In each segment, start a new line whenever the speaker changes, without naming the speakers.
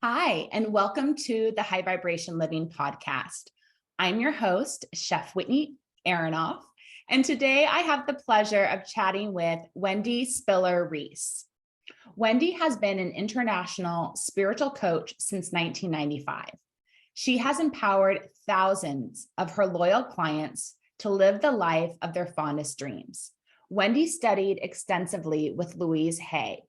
Hi, and welcome to the High Vibration Living podcast. I'm your host, Chef Whitney Aronoff, and today I have the pleasure of chatting with Wendy Spiller Riese. Wendy has been an international spiritual coach since 1995. She has empowered thousands of her loyal clients to live the life of their fondest dreams. Wendy studied extensively with Louise Hay.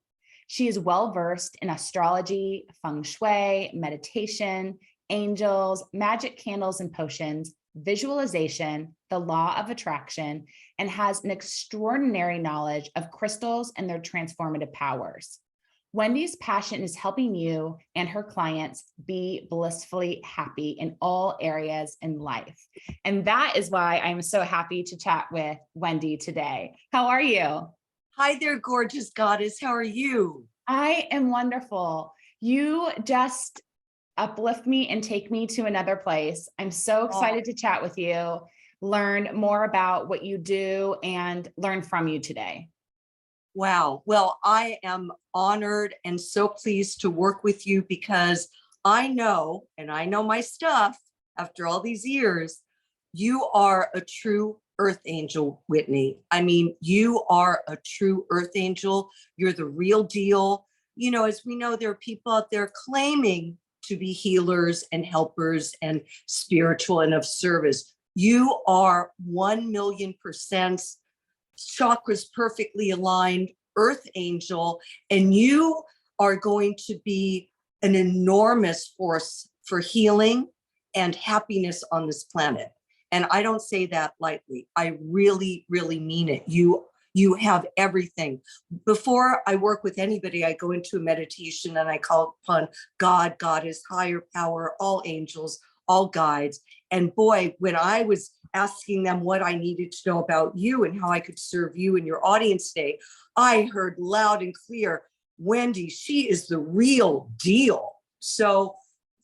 She is well-versed in astrology, feng shui, meditation, angels, magic candles and potions, visualization, the law of attraction, and has an extraordinary knowledge of crystals and their transformative powers. Wendy's passion is helping you and her clients be blissfully happy in all areas in life. And that is why I'm so happy to chat with Wendy today. How are you?
Hi there, gorgeous goddess. How are you?
I am wonderful. You just uplift me and take me to another place. I'm so excited to chat with you, learn more about what you do, and learn from you today.
Wow. Well, I am honored and so pleased to work with you because I know, and I know my stuff after all these years, you are a true earth angel, Whitney. I mean, you are a true earth angel. You're the real deal. You know, as we know, there are people out there claiming to be healers and helpers and spiritual and of service. You are 1,000,000% chakras perfectly aligned earth angel, and you are going to be an enormous force for healing and happiness on this planet. And I don't say that lightly. I really, really mean it. You have everything. Before I work with anybody, I go into a meditation and I call upon God, Goddess, higher power, all angels, all guides. And boy, when I was asking them what I needed to know about you and how I could serve you and your audience today, I heard loud and clear, Wendy, she is the real deal. So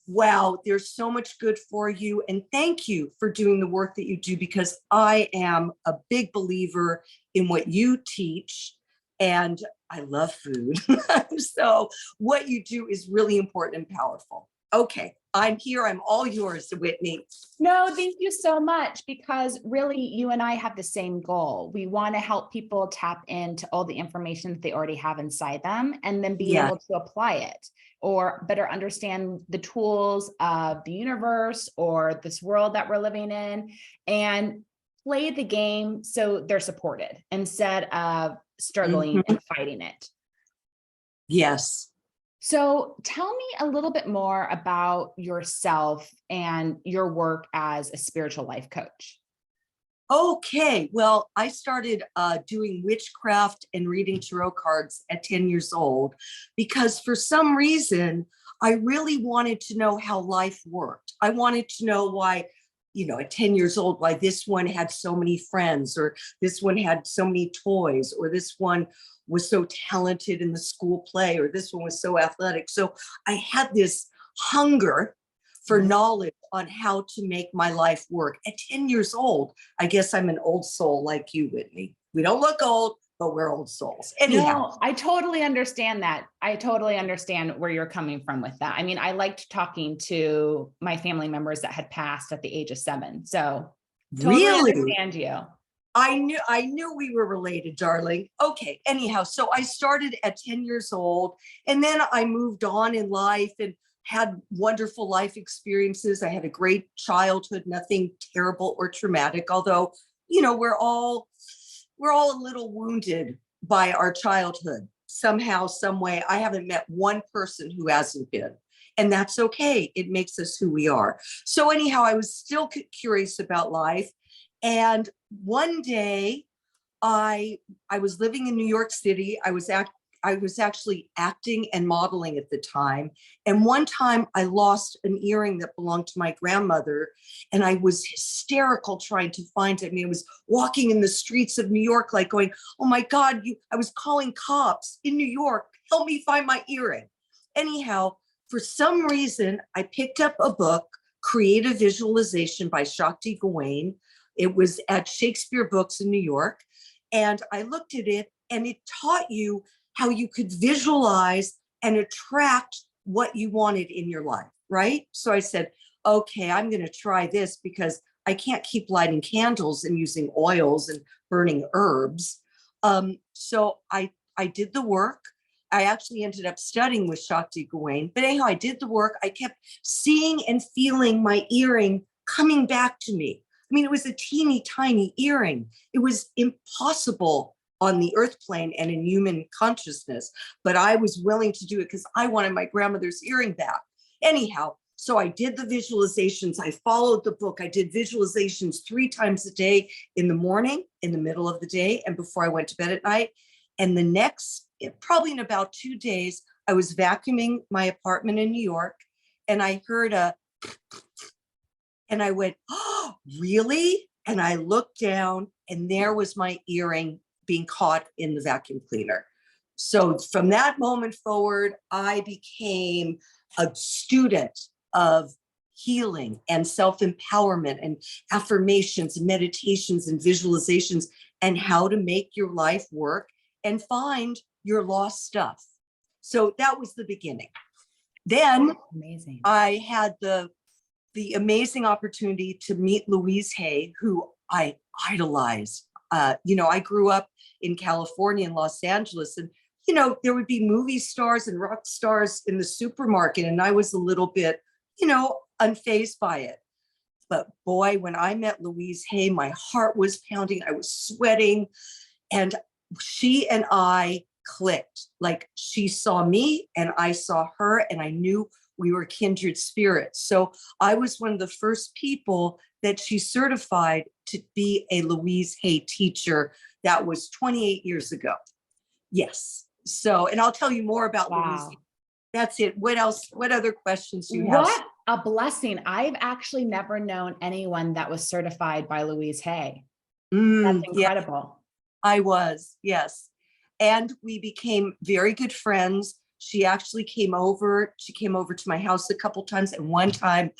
wow, there's so much good for you. And thank you for doing the work that you do, because I am a big believer in what you teach and I love food. So what you do is really important and powerful. Okay, I'm here. I'm all yours, Whitney.
No, thank you so much, because really you and I have the same goal. We want to help people tap into all the information that they already have inside them and then be able to apply it or better understand the tools of the universe or this world that we're living in and play the game so they're supported instead of struggling and fighting it.
Yes.
So tell me a little bit more about yourself and your work as a spiritual life coach.
Okay, well, I started doing witchcraft and reading tarot cards at 10 years old because for some reason, I really wanted to know how life worked. I wanted to know why, you know, at 10 years old, why this one had so many friends, or this one had so many toys, or this one was so talented in the school play, or this one was so athletic. So I had this hunger for knowledge on how to make my life work. At 10 years old, I guess I'm an old soul like you, Whitney. We don't look old, but we're old souls. Anyhow.
No, I totally understand that. I totally understand where you're coming from with that. I mean, I liked talking to my family members that had passed at the age of 7. So totally understand you.
I knew we were related, darling. Okay, anyhow, so I started at 10 years old, and then I moved on in life and had wonderful life experiences. I had a great childhood, nothing terrible or traumatic, although, you know, we're all a little wounded by our childhood somehow, some way. I haven't met one person who hasn't been, and that's okay. It makes us who we are. So anyhow, I was still curious about life. And one day I was living in New York City. I was actually acting and modeling at the time. And one time I lost an earring that belonged to my grandmother, and I was hysterical trying to find it. I mean, I was walking in the streets of New York, like going, oh my God, I was calling cops in New York, help me find my earring. Anyhow, for some reason, I picked up a book, Creative Visualization by Shakti Gawain. It was at Shakespeare Books in New York. And I looked at it, and it taught you how you could visualize and attract what you wanted in your life, right? So I said, okay, I'm going to try this because I can't keep lighting candles and using oils and burning herbs. So I did the work. I actually ended up studying with Shakti Gawain, but anyhow, I did the work. I kept seeing and feeling my earring coming back to me. I mean, it was a teeny tiny earring. It was impossible on the earth plane and in human consciousness, but I was willing to do it because I wanted my grandmother's earring back. Anyhow, so I did the visualizations. I followed the book. I did visualizations 3 times a day, in the morning, in the middle of the day, and before I went to bed at night. And the next, probably in about 2 days, I was vacuuming my apartment in New York, and I heard and I went, oh, really? And I looked down, and there was my earring being caught in the vacuum cleaner. So from that moment forward, I became a student of healing and self-empowerment and affirmations and meditations and visualizations and how to make your life work and find your lost stuff. So that was the beginning. Then
Amazing.
I had the amazing opportunity to meet Louise Hay, who I idolize. I grew up in California, in Los Angeles, and there would be movie stars and rock stars in the supermarket, and I was a little bit, unfazed by it. But boy, when I met Louise Hay, my heart was pounding, I was sweating, and she and I clicked. Like, she saw me and I saw her, and I knew we were kindred spirits. So I was one of the first people that she certified to be a Louise Hay teacher. That was 28 years ago. Yes. So, and I'll tell you more about Louise Hay. That's it. What else? What other questions do you have?
What a blessing. I've actually never known anyone that was certified by Louise Hay. That's incredible.
Yeah, I was, yes. And we became very good friends. She actually came over. She came over to my house a couple times. And one time,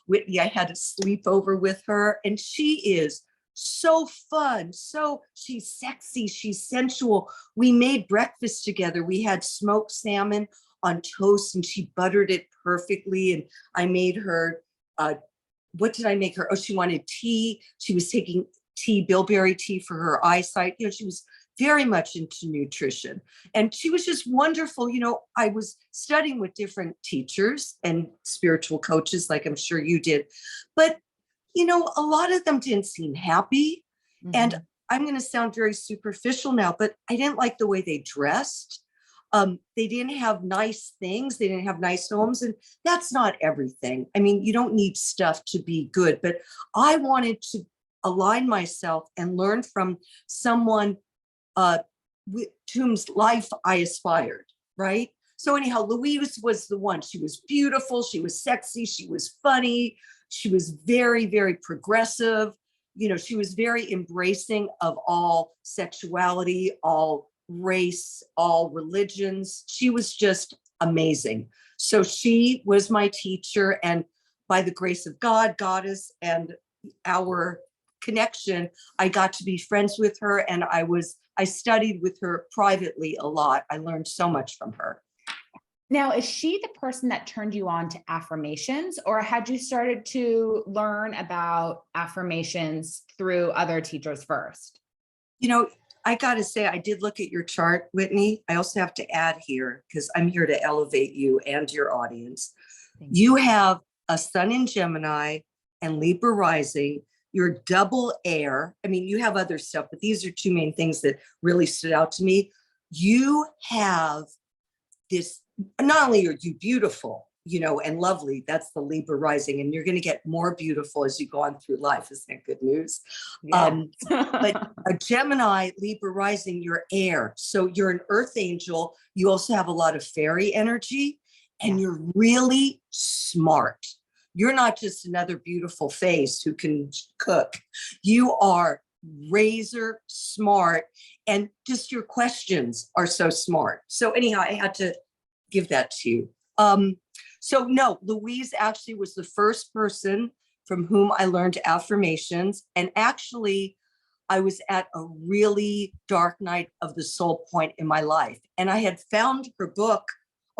Whitney, I had to sleep over with her. And she is so fun. So she's sexy. She's sensual. We made breakfast together. We had smoked salmon on toast, and she buttered it perfectly. And I made her, what did I make her? Oh, she wanted tea. She was taking tea, bilberry tea, for her eyesight. She was very much into nutrition. And she was just wonderful. I was studying with different teachers and spiritual coaches, like I'm sure you did. But, a lot of them didn't seem happy. Mm-hmm. And I'm going to sound very superficial now, but I didn't like the way they dressed. They didn't have nice things. They didn't have nice homes. And that's not everything. I mean, you don't need stuff to be good. But I wanted to align myself and learn from someone with whose life I aspired, right? So anyhow, Louise was the one. She was beautiful. She was sexy. She was funny. She was very, very progressive. She was very embracing of all sexuality, all race, all religions. She was just amazing. So she was my teacher. And by the grace of God, Goddess, and our connection, I got to be friends with her, and I studied with her privately a lot. I learned so much from her.
Now, is she the person that turned you on to affirmations, or had you started to learn about affirmations through other teachers first?
I got to say, I did look at your chart, Whitney. I also have to add here, because I'm here to elevate you and your audience. You have a sun in Gemini and Libra rising. You're double air. I mean, you have other stuff, but these are 2 main things that really stood out to me. You have this, not only are you beautiful, and lovely, that's the Libra rising, and you're going to get more beautiful as you go on through life. Isn't that good news? Yeah. But a Gemini, Libra rising, you're air. So you're an earth angel. You also have a lot of fairy energy, and you're really smart. You're not just another beautiful face who can cook. You are razor smart, and just your questions are so smart. So anyhow, I had to give that to you. So no, Louise actually was the first person from whom I learned affirmations. And actually, I was at a really dark night of the soul point in my life. And I had found her book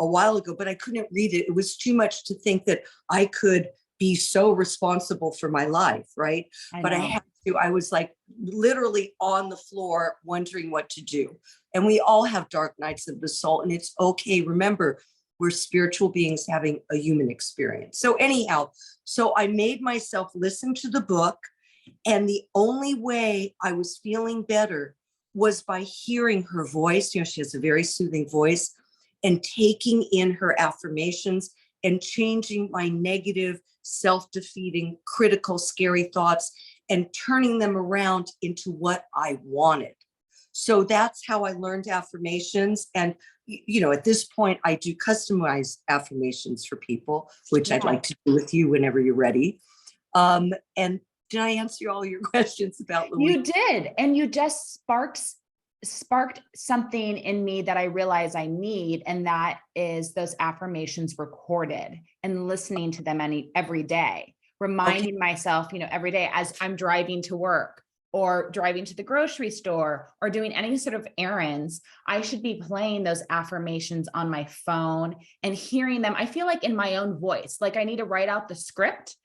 a while ago, but I couldn't read it. It was too much to think that I could be so responsible for my life, right? But I had to. I was like literally on the floor wondering what to do. And we all have dark nights of the soul, and it's okay. Remember, we're spiritual beings having a human experience. So anyhow, so I made myself listen to the book, and the only way I was feeling better was by hearing her voice. You know, she has a very soothing voice, and taking in her affirmations and changing my negative, self-defeating, critical, scary thoughts and turning them around into what I wanted. So that's how I learned affirmations. And, you know, at this point, I do customized affirmations for people, which I'd like to do with you whenever you're ready. And did I answer all your questions about Louise?
You did. And you just sparked something in me that I realize I need. And that is those affirmations recorded and listening to them every day, reminding myself, you know, every day as I'm driving to work or driving to the grocery store or doing any sort of errands, I should be playing those affirmations on my phone and hearing them. I feel like in my own voice, like I need to write out the script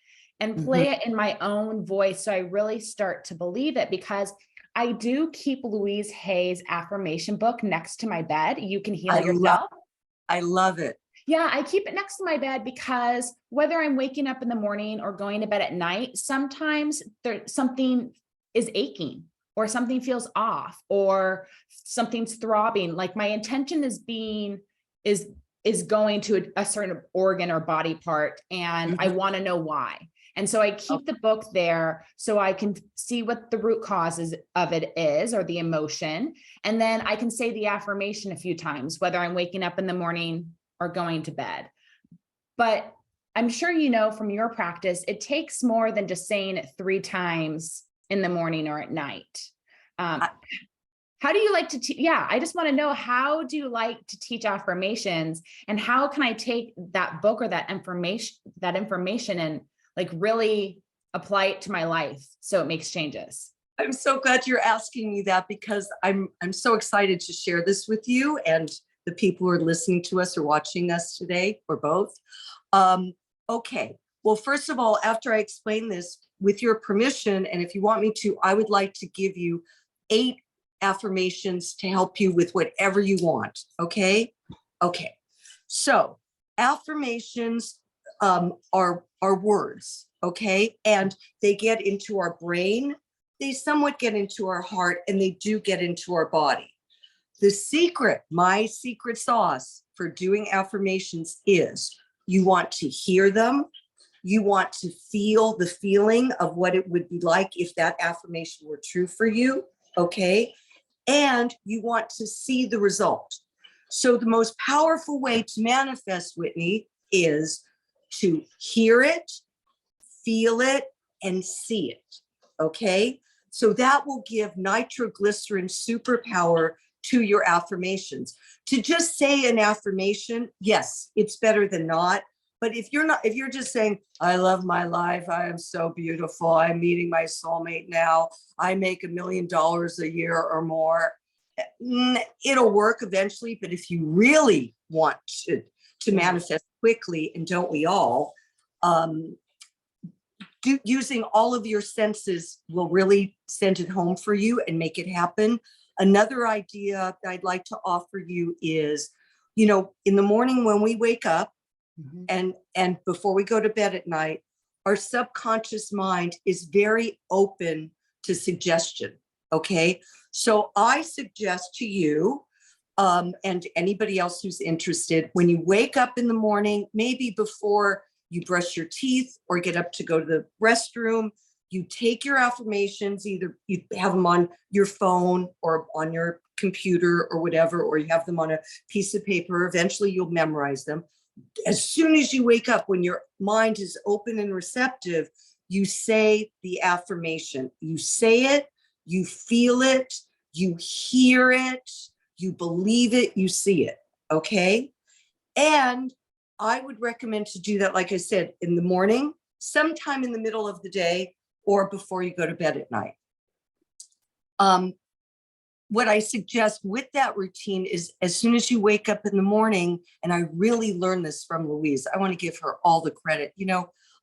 and play it in my own voice. So I really start to believe it, because I do keep Louise Hay's affirmation book next to my bed. You Can Heal Yourself.
I love it.
Yeah, I keep it next to my bed because whether I'm waking up in the morning or going to bed at night, sometimes something is aching or something feels off or something's throbbing. Like my intention is going to a certain organ or body part, and I want to know why. And so I keep the book there so I can see what the root causes of it is, or the emotion. And then I can say the affirmation a few times, whether I'm waking up in the morning or going to bed. But I'm sure you know from your practice, it takes more than just saying it 3 times in the morning or at night. How do you like to teach? Yeah, I just want to know, how do you like to teach affirmations, and how can I take that book or that information and like really apply it to my life so it makes changes?
I'm so glad you're asking me that, because I'm so excited to share this with you and the people who are listening to us or watching us today, or both. Okay. Well, first of all, after I explain this, with your permission, and if you want me to, I would like to give you 8 affirmations to help you with whatever you want. Okay. Okay. So affirmations are words. Okay. And they get into our brain. They somewhat get into our heart, and they do get into our body. The secret, my secret sauce for doing affirmations is you want to hear them. You want to feel the feeling of what it would be like if that affirmation were true for you. Okay. And you want to see the result. So the most powerful way to manifest, Whitney, is to hear it, feel it, and see it. Okay. So that will give nitroglycerin superpower to your affirmations. To just say an affirmation, yes, it's better than not. But if you're just saying, I love my life, I am so beautiful, I'm meeting my soulmate now, I make $1 million a year or more, it'll work eventually. But if you really want to manifest quickly, and don't we all, using all of your senses will really send it home for you and make it happen. Another idea that I'd like to offer you is, you know, in the morning when we wake up, and before we go to bed at night, our subconscious mind is very open to suggestion. Okay. So I suggest to you, and anybody else who's interested, when you wake up in the morning, maybe before you brush your teeth or get up to go to the restroom, you take your affirmations, either you have them on your phone or on your computer or whatever, or you have them on a piece of paper. Eventually you'll memorize them. As soon as you wake up, when your mind is open and receptive, you say the affirmation. You say it, you feel it, you hear it, you believe it, you see it. Okay. And I would recommend to do that, like I said, in the morning, sometime in the middle of the day, or before you go to bed at night. what I suggest with that routine is as soon as you wake up in the morning, and I really learned this from Louise, I want to give her all the credit.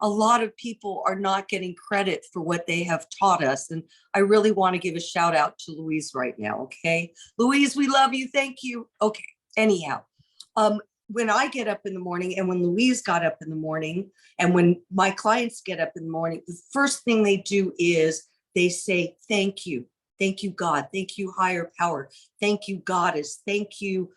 A lot of people are not getting credit for what they have taught us. And I really want to give a shout out to Louise right now. Okay. Louise, we love you. Thank you. Okay. Anyhow, when I get up in the morning, and when Louise got up in the morning, and when my clients get up in the morning, the first thing they do is they say, thank you. Thank you, God. Thank you, higher power. Thank you, Goddess. Thank you,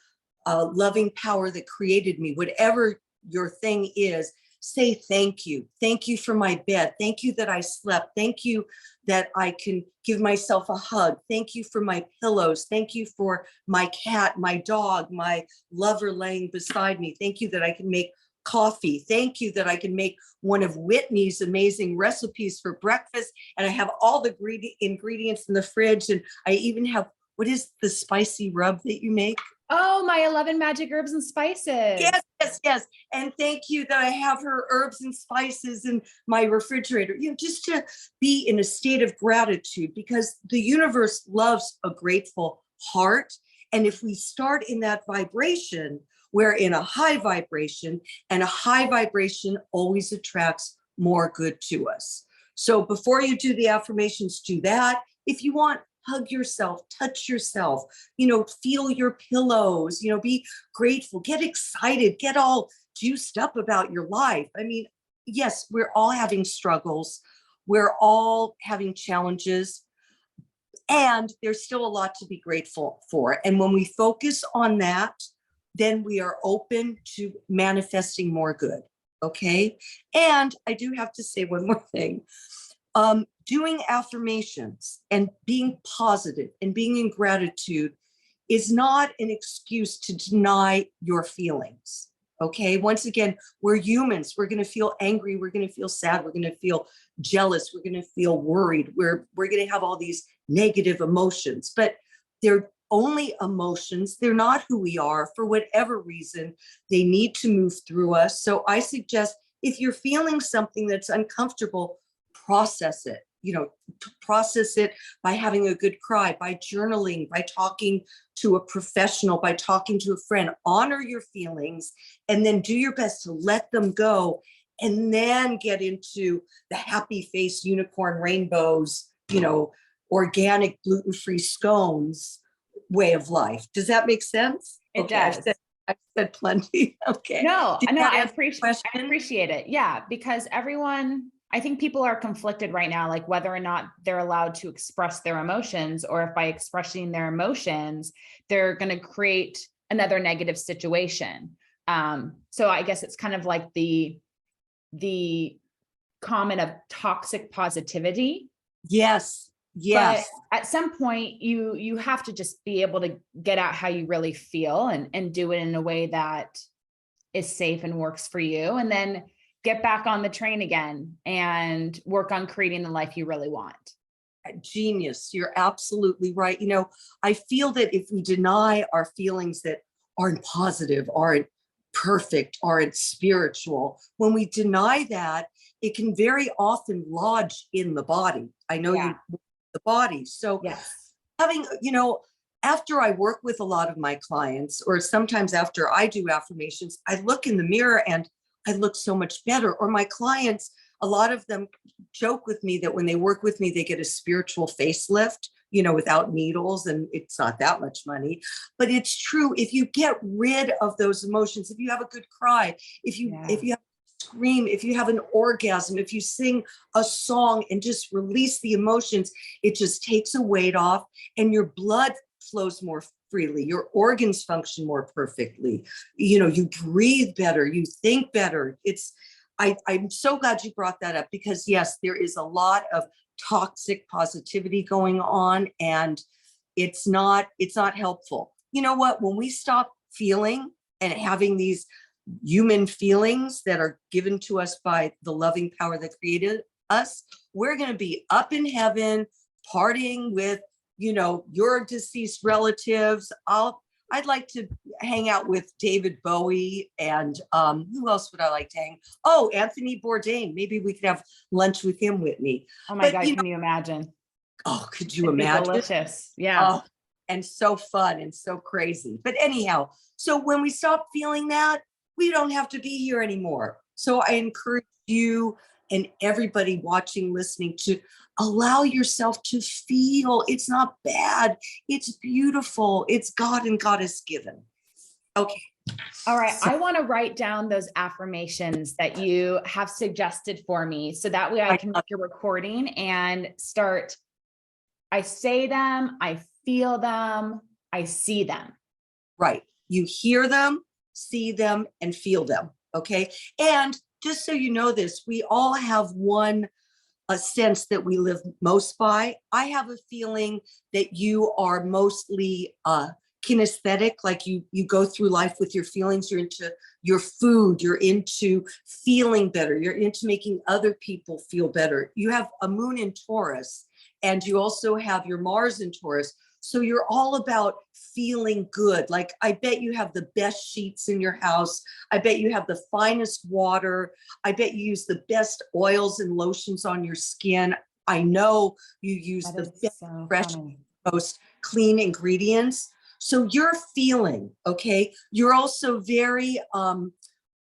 loving power that created me. Whatever your thing is, say thank you. Thank you for my bed. Thank you that I slept. Thank you that I can give myself a hug. Thank you for my pillows. Thank you for my cat, my dog, my lover laying beside me. Thank you that I can make coffee. Thank you that I can make one of Whitney's amazing recipes for breakfast. And I have all the ingredients in the fridge. And I even have, what is the spicy rub that you make?
Oh, my 11 magic herbs and spices.
Yes, yes, yes. And thank you that I have her herbs and spices in my refrigerator, just to be in a state of gratitude, because the universe loves a grateful heart. And if we start in that vibration, we're in a high vibration, and a high vibration always attracts more good to us. So before you do the affirmations, do that. If you want, hug yourself, touch yourself, feel your pillows, be grateful, get excited, get all juiced up about your life. I mean, yes, we're all having struggles. We're all having challenges, and there's still a lot to be grateful for. And when we focus on that, then we are open to manifesting more good. Okay. And I do have to say one more thing. Doing affirmations and being positive and being in gratitude is not an excuse to deny your feelings. Okay. Once again, we're humans. We're going to feel angry. We're going to feel sad. We're going to feel jealous. We're going to feel worried. We're going to have all these negative emotions, but they're only emotions. They're not who we are. For whatever reason, they need to move through us. So I suggest, if you're feeling something that's uncomfortable, process it. Process it by having a good cry, by journaling, by talking to a professional, by talking to a friend. Honor your feelings, and then do your best to let them go, and then get into the happy face, unicorn rainbows, organic gluten-free scones way of life. Does that make sense?
It does.
I've said plenty. Okay.
No, I appreciate it. Yeah, because I think people are conflicted right now, like whether or not they're allowed to express their emotions, or if by expressing their emotions, they're going to create another negative situation. So I guess it's kind of like the comment of toxic positivity.
Yes. Yes.
But at some point you have to just be able to get out how you really feel, and do it in a way that is safe and works for you. And then get back on the train again and work on creating the life you really want.
Genius. You're absolutely right. I feel that if we deny our feelings that aren't positive, aren't perfect, aren't spiritual, when we deny that, it can very often lodge in the body. I know the body. So
yes.
Having, after I work with a lot of my clients, or sometimes after I do affirmations, I look in the mirror and I look so much better. Or my clients, a lot of them joke with me that when they work with me, they get a spiritual facelift, without needles, and it's not that much money. But it's true. If you get rid of those emotions, if you have a good cry, if you have a scream, if you have an orgasm, if you sing a song and just release the emotions, it just takes a weight off, and your blood flows more freely, your organs function more perfectly, you breathe better, you think better. I'm so glad you brought that up, because yes, there is a lot of toxic positivity going on, and it's not helpful. You know what? When we stop feeling and having these human feelings that are given to us by the loving power that created us, we're going to be up in heaven partying with your deceased relatives. I'd like to hang out with David Bowie, and who else would I like to hang? Oh, Anthony Bourdain. Maybe we could have lunch with him, Whitney.
Oh my God, can you imagine?
Oh, could you
It'd be
imagine?
delicious. Yeah.
Oh, and so fun and so crazy. But anyhow, so when we stop feeling that, we don't have to be here anymore. So I encourage you and everybody watching, listening, to allow yourself to feel. It's not bad. It's beautiful. It's God and Goddess given. Okay.
All right. I want to write down those affirmations that you have suggested for me. So that way I can make a recording and start. I say them, I feel them, I see them.
Right. You hear them, see them, and feel them. Okay. And just so you know this, we all have a sense that we live most by. I have a feeling that you are mostly kinesthetic, like you go through life with your feelings. You're into your food, you're into feeling better, you're into making other people feel better. You have a moon in Taurus, and you also have your Mars in Taurus. So you're all about feeling good. Like, I bet you have the best sheets in your house. I bet you have the finest water. I bet you use the best oils and lotions on your skin. I know you use the best, fresh, most clean ingredients. So you're feeling, okay? You're also very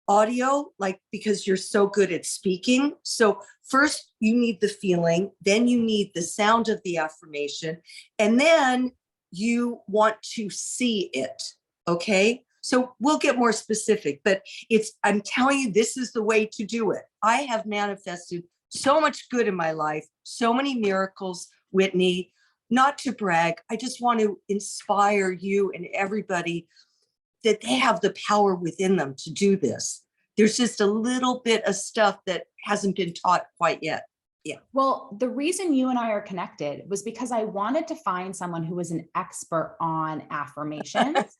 audio, like, because you're so good at speaking. So first you need the feeling, then you need the sound of the affirmation, and then you want to see it, okay? So we'll get more specific, but I'm telling you, this is the way to do it. I have manifested so much good in my life, so many miracles, Whitney. Not to brag, I just want to inspire you and everybody that they have the power within them to do this. There's just a little bit of stuff that hasn't been taught quite yet. Yeah.
Well, the reason you and I are connected was because I wanted to find someone who was an expert on affirmations.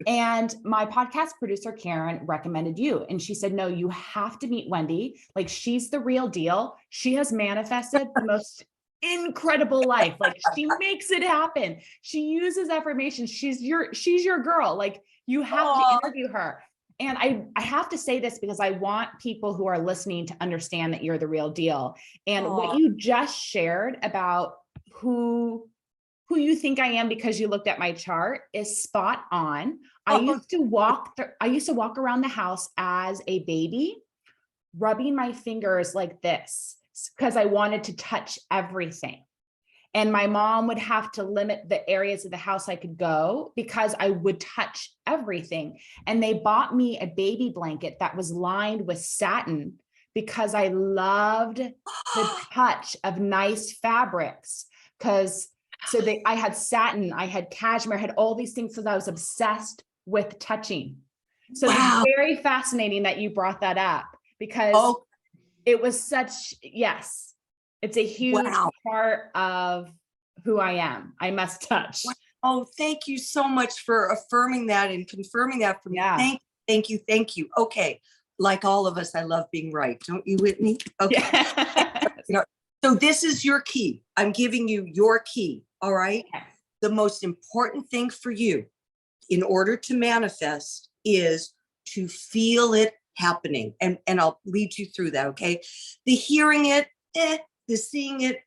And my podcast producer, Karen, recommended you. And she said, no, you have to meet Wendy. Like, she's the real deal. She has manifested the most incredible life. Like, she makes it happen. She uses affirmations. She's your girl. Like, you have to interview her. And I have to say this because I want people who are listening to understand that you're the real deal. And what you just shared about who you think I am because you looked at my chart is spot on. I used to walk around the house as a baby, rubbing my fingers like this because I wanted to touch everything. And my mom would have to limit the areas of the house I could go because I would touch everything. And they bought me a baby blanket that was lined with satin because I loved the touch of nice fabrics. I had satin, I had cashmere, I had all these things because I was obsessed with touching. So It's very fascinating that you brought that up because it was yes. It's a huge part of who I am. I must touch.
Oh, thank you so much for affirming that and confirming that for me.
Yeah.
Thank you. Okay. Like all of us, I love being right. Don't you, Whitney? Okay.
Yes.
So this is your key. I'm giving you your key. All right.
Yes.
The most important thing for you in order to manifest is to feel it happening. And I'll lead you through that. Okay. The hearing it, the seeing it,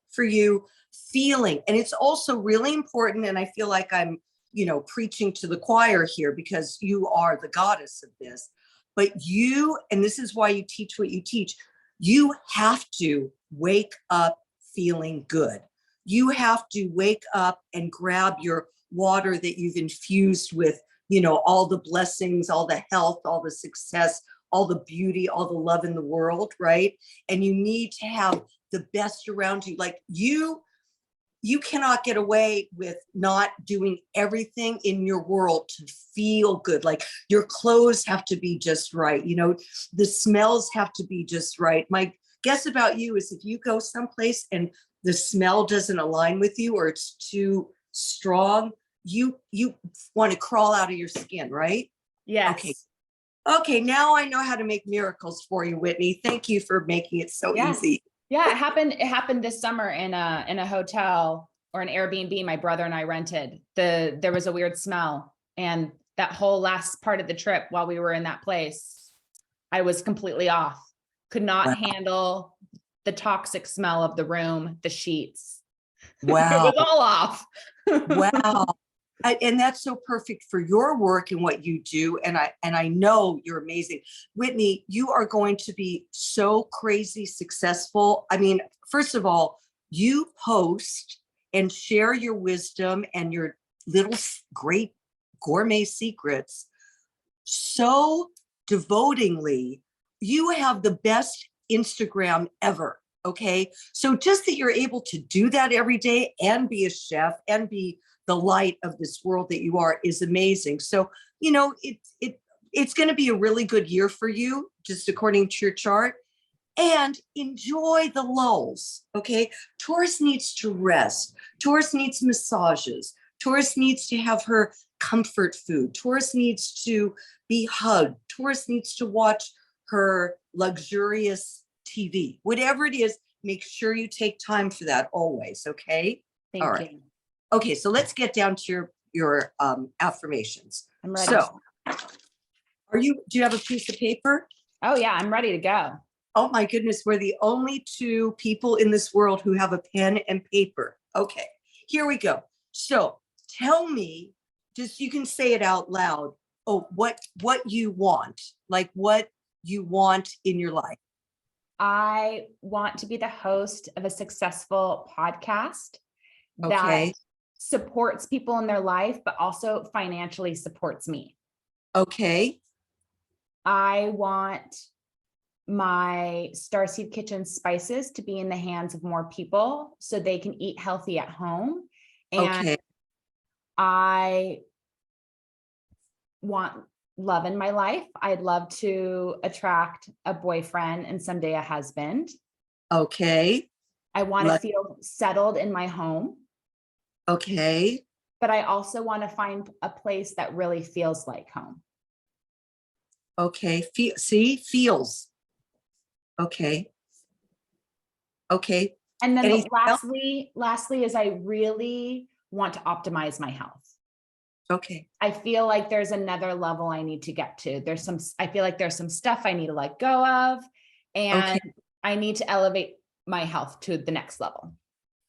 for you, feeling. And it's also really important. And I feel like I'm, preaching to the choir here because you are the goddess of this, but and this is why you teach what you teach. You have to wake up feeling good. You have to wake up and grab your water that you've infused with, all the blessings, all the health, all the success, all the beauty, all the love in the world, right? And you need to have the best around you. Like, you cannot get away with not doing everything in your world to feel good. Like, your clothes have to be just right. The smells have to be just right. My guess about you is if you go someplace and the smell doesn't align with you or it's too strong, you want to crawl out of your skin, right?
Yes.
Okay. Now I know how to make miracles for you, Whitney. Thank you for making it so easy.
Yeah, it happened this summer in a hotel or an Airbnb my brother and I rented. There was a weird smell, and that whole last part of the trip while we were in that place, I was completely off. Could not handle the toxic smell of the room, the sheets.
Wow.
It was all off.
Wow. And that's so perfect for your work and what you do. And I know you're amazing. Whitney, you are going to be so crazy successful. I mean, first of all, you post and share your wisdom and your little great gourmet secrets so devotingly. You have the best Instagram ever. Okay. So just that you're able to do that every day and be a chef and be the light of this world that you are is amazing. So, you know, it's going to be a really good year for you, just according to your chart. And enjoy the lulls. Okay. Taurus needs to rest. Taurus needs massages. Taurus needs to have her comfort food. Taurus needs to be hugged. Taurus needs to watch her luxurious TV. Whatever it is, make sure you take time for that always. Okay.
Thank
All right.
you.
Okay. So let's get down to your affirmations.
I'm ready.
So do you have a piece of paper?
Oh yeah, I'm ready to go.
Oh my goodness, we're the only two people in this world who have a pen and paper. Okay, here we go. So tell me, just you can say it out loud. Oh, what you want, like what you want in your life.
I want to be the host of a successful podcast that
Okay.
supports people in their life, but also financially supports me.
Okay.
I want my Starseed Kitchen spices to be in the hands of more people so they can eat healthy at home. And
Okay.
I want love in my life. I'd love to attract a boyfriend and someday a husband.
Okay.
I want to feel settled in my home.
Okay.
But I also want to find a place that really feels like home.
Okay. Feels. Okay. Okay.
And then
Anything else?
lastly is I really want to optimize my health.
Okay.
I feel like there's another level I need to get to. I feel like there's some stuff I need to let go of, and I need to elevate my health to the next level.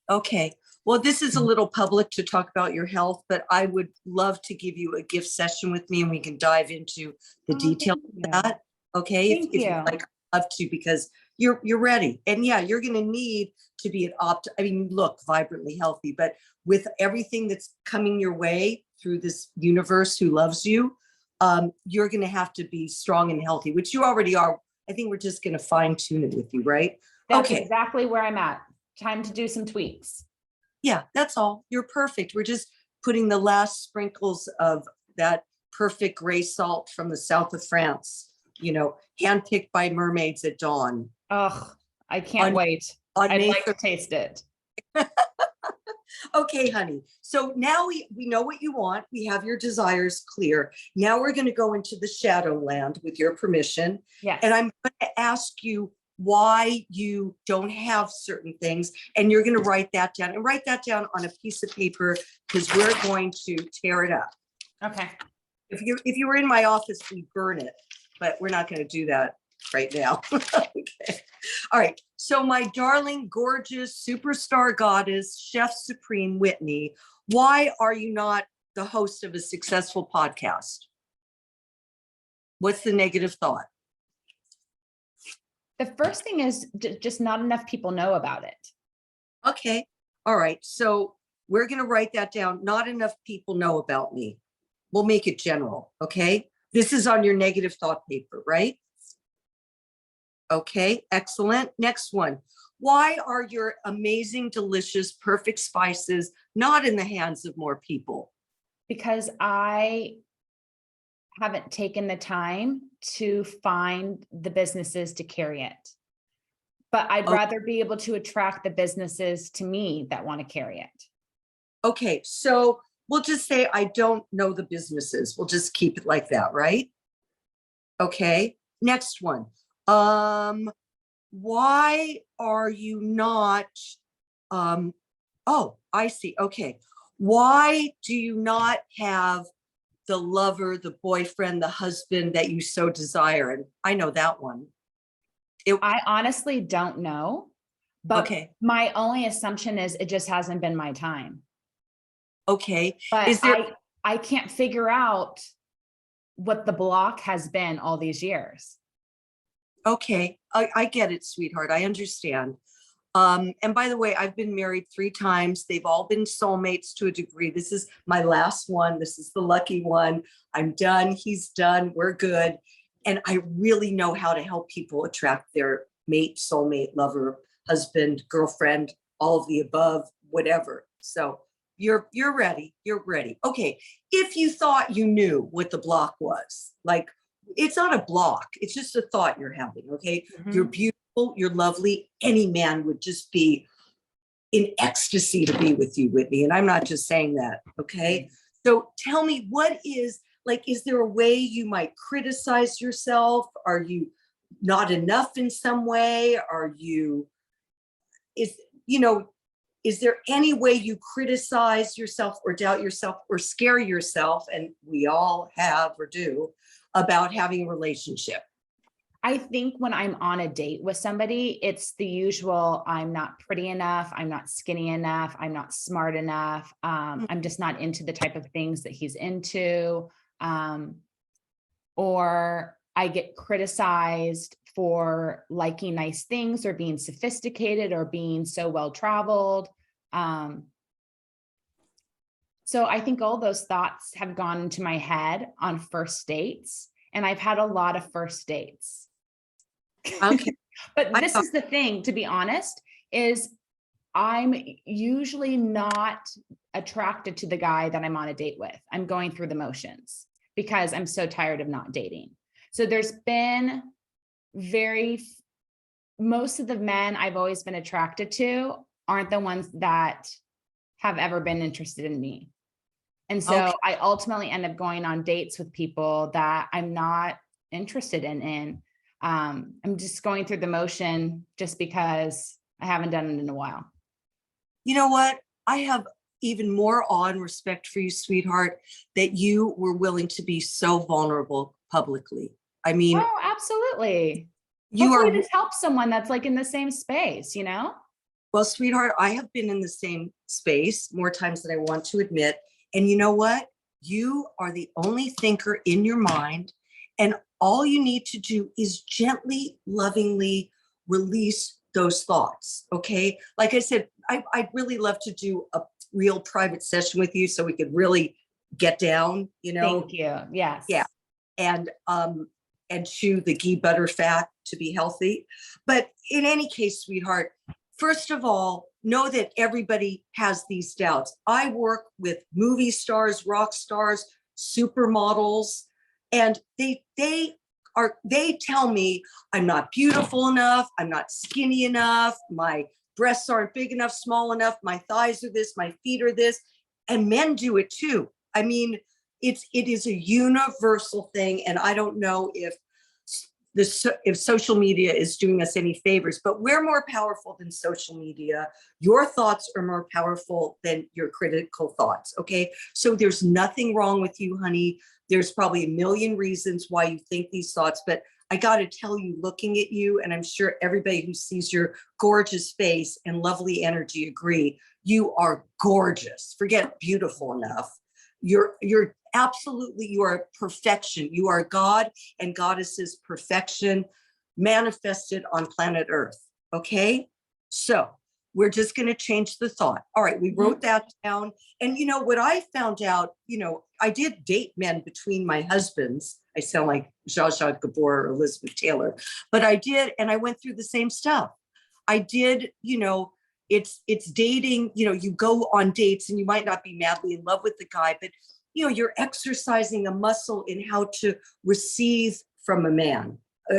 Okay. Well, this is a little public to talk about your health, but I would love to give you a gift session with me and we can dive into the details of that. Okay. If you'd like, I'd love to, because you're ready. And yeah, you're going to need to be look vibrantly healthy, but with everything that's coming your way through this universe who loves you, you're going to have to be strong and healthy, which you already are. I think we're just going to fine tune it with you, right?
That's exactly where I'm at. Time to do some tweaks.
Yeah, that's all. You're perfect. We're just putting the last sprinkles of that perfect gray salt from the south of France, handpicked by mermaids at dawn.
Oh, I can't wait. I'd like to taste it.
Okay, honey. So now we know what you want. We have your desires clear. Now we're going to go into the shadow land with your permission.
Yes.
And I'm going to ask you why you don't have certain things. And you're going to write that down on a piece of paper, because we're going to tear it up.
Okay.
If you were in my office, we'd burn it, but we're not going to do that right now. Okay. All right. So my darling, gorgeous, superstar goddess, Chef Supreme Whitney, why are you not the host of a successful podcast? What's the negative thought?
The first thing is just not enough people know about it.
Okay. All right. So we're going to write that down. Not enough people know about me. We'll make it general. Okay. This is on your negative thought paper, right? Okay. Excellent. Next one. Why are your amazing, delicious, perfect spices not in the hands of more people?
Because I haven't taken the time to find the businesses to carry it. But I'd rather be able to attract the businesses to me that want to carry it.
Okay, so we'll just say I don't know the businesses. We'll just keep it like that, right? Okay, next one. Why are you not, I see. Okay. Why do you not have the lover, the boyfriend, the husband that you so desire? And I know that one.
I honestly don't know, but my only assumption is it just hasn't been my time.
Okay.
But I can't figure out what the block has been all these years.
Okay, I get it, sweetheart. I understand. And by the way, I've been married 3 times. They've all been soulmates to a degree. This is my last one. This is the lucky one. I'm done. He's done. We're good. And I really know how to help people attract their mate, soulmate, lover, husband, girlfriend, all of the above, whatever. So you're ready. You're ready. Okay. If you thought you knew what the block was, like, it's not a block. It's just a thought you're having. Okay.
Mm-hmm.
You're beautiful. You're lovely. Any man would just be in ecstasy to be with you, Whitney. And I'm not just saying that. Okay. So tell me, what is, like, is there a way you might criticize yourself? Are you not enough in some way? Are you, is there any way you criticize yourself or doubt yourself or scare yourself? And we all have or do, about having a relationship.
I think when I'm on a date with somebody, it's the usual, I'm not pretty enough, I'm not skinny enough, I'm not smart enough, I'm just not into the type of things that he's into, or I get criticized for liking nice things or being sophisticated or being so well-traveled. So I think all those thoughts have gone into my head on first dates, and I've had a lot of first dates.
Okay.
But this is the thing, to be honest, is I'm usually not attracted to the guy that I'm on a date with. I'm going through the motions because I'm so tired of not dating. So there's been most of the men I've always been attracted to aren't the ones that have ever been interested in me. And so
Okay.
I ultimately end up going on dates with people that I'm not interested in. I'm just going through the motion just because I haven't done it in a while.
You know what? I have even more awe and respect for you, sweetheart, that you were willing to be so vulnerable publicly. I mean,
Oh, absolutely.
you
Hopefully
are,
this helps someone that's like in the same space, you know?
well, sweetheart, I have been in the same space more times than I want to admit. And you know what? You are the only thinker in your mind. And all you need to do is gently, lovingly release those thoughts. Okay. Like I said, I'd really love to do a real private session with you so we could really get down,
Thank you. Yes.
Yeah. And chew the ghee butter fat to be healthy. But in any case, sweetheart, first of all, know that everybody has these doubts. I work with movie stars, rock stars, supermodels, and they tell me I'm not beautiful enough, I'm not skinny enough, my breasts aren't big enough, small enough, my thighs are this, my feet are this, and men do it too. I mean, it is a universal thing, and I don't know if social media is doing us any favors, but we're more powerful than social media. Your thoughts are more powerful than your critical thoughts. Okay. So there's nothing wrong with you, honey. There's probably a million reasons why you think these thoughts, but I got to tell you, looking at you, and I'm sure everybody who sees your gorgeous face and lovely energy agree, you are gorgeous. Forget beautiful enough. You're absolutely, you are perfection. You are God and Goddess's perfection manifested on planet Earth. Okay. So we're just going to change the thought. All right. We wrote that down. And you know what I found out, I did date men between my husbands. I sound like Zsa Zsa Gabor or Elizabeth Taylor, but I did. And I went through the same stuff. I did, it's dating, you go on dates and you might not be madly in love with the guy, but you're exercising a muscle in how to receive from a man,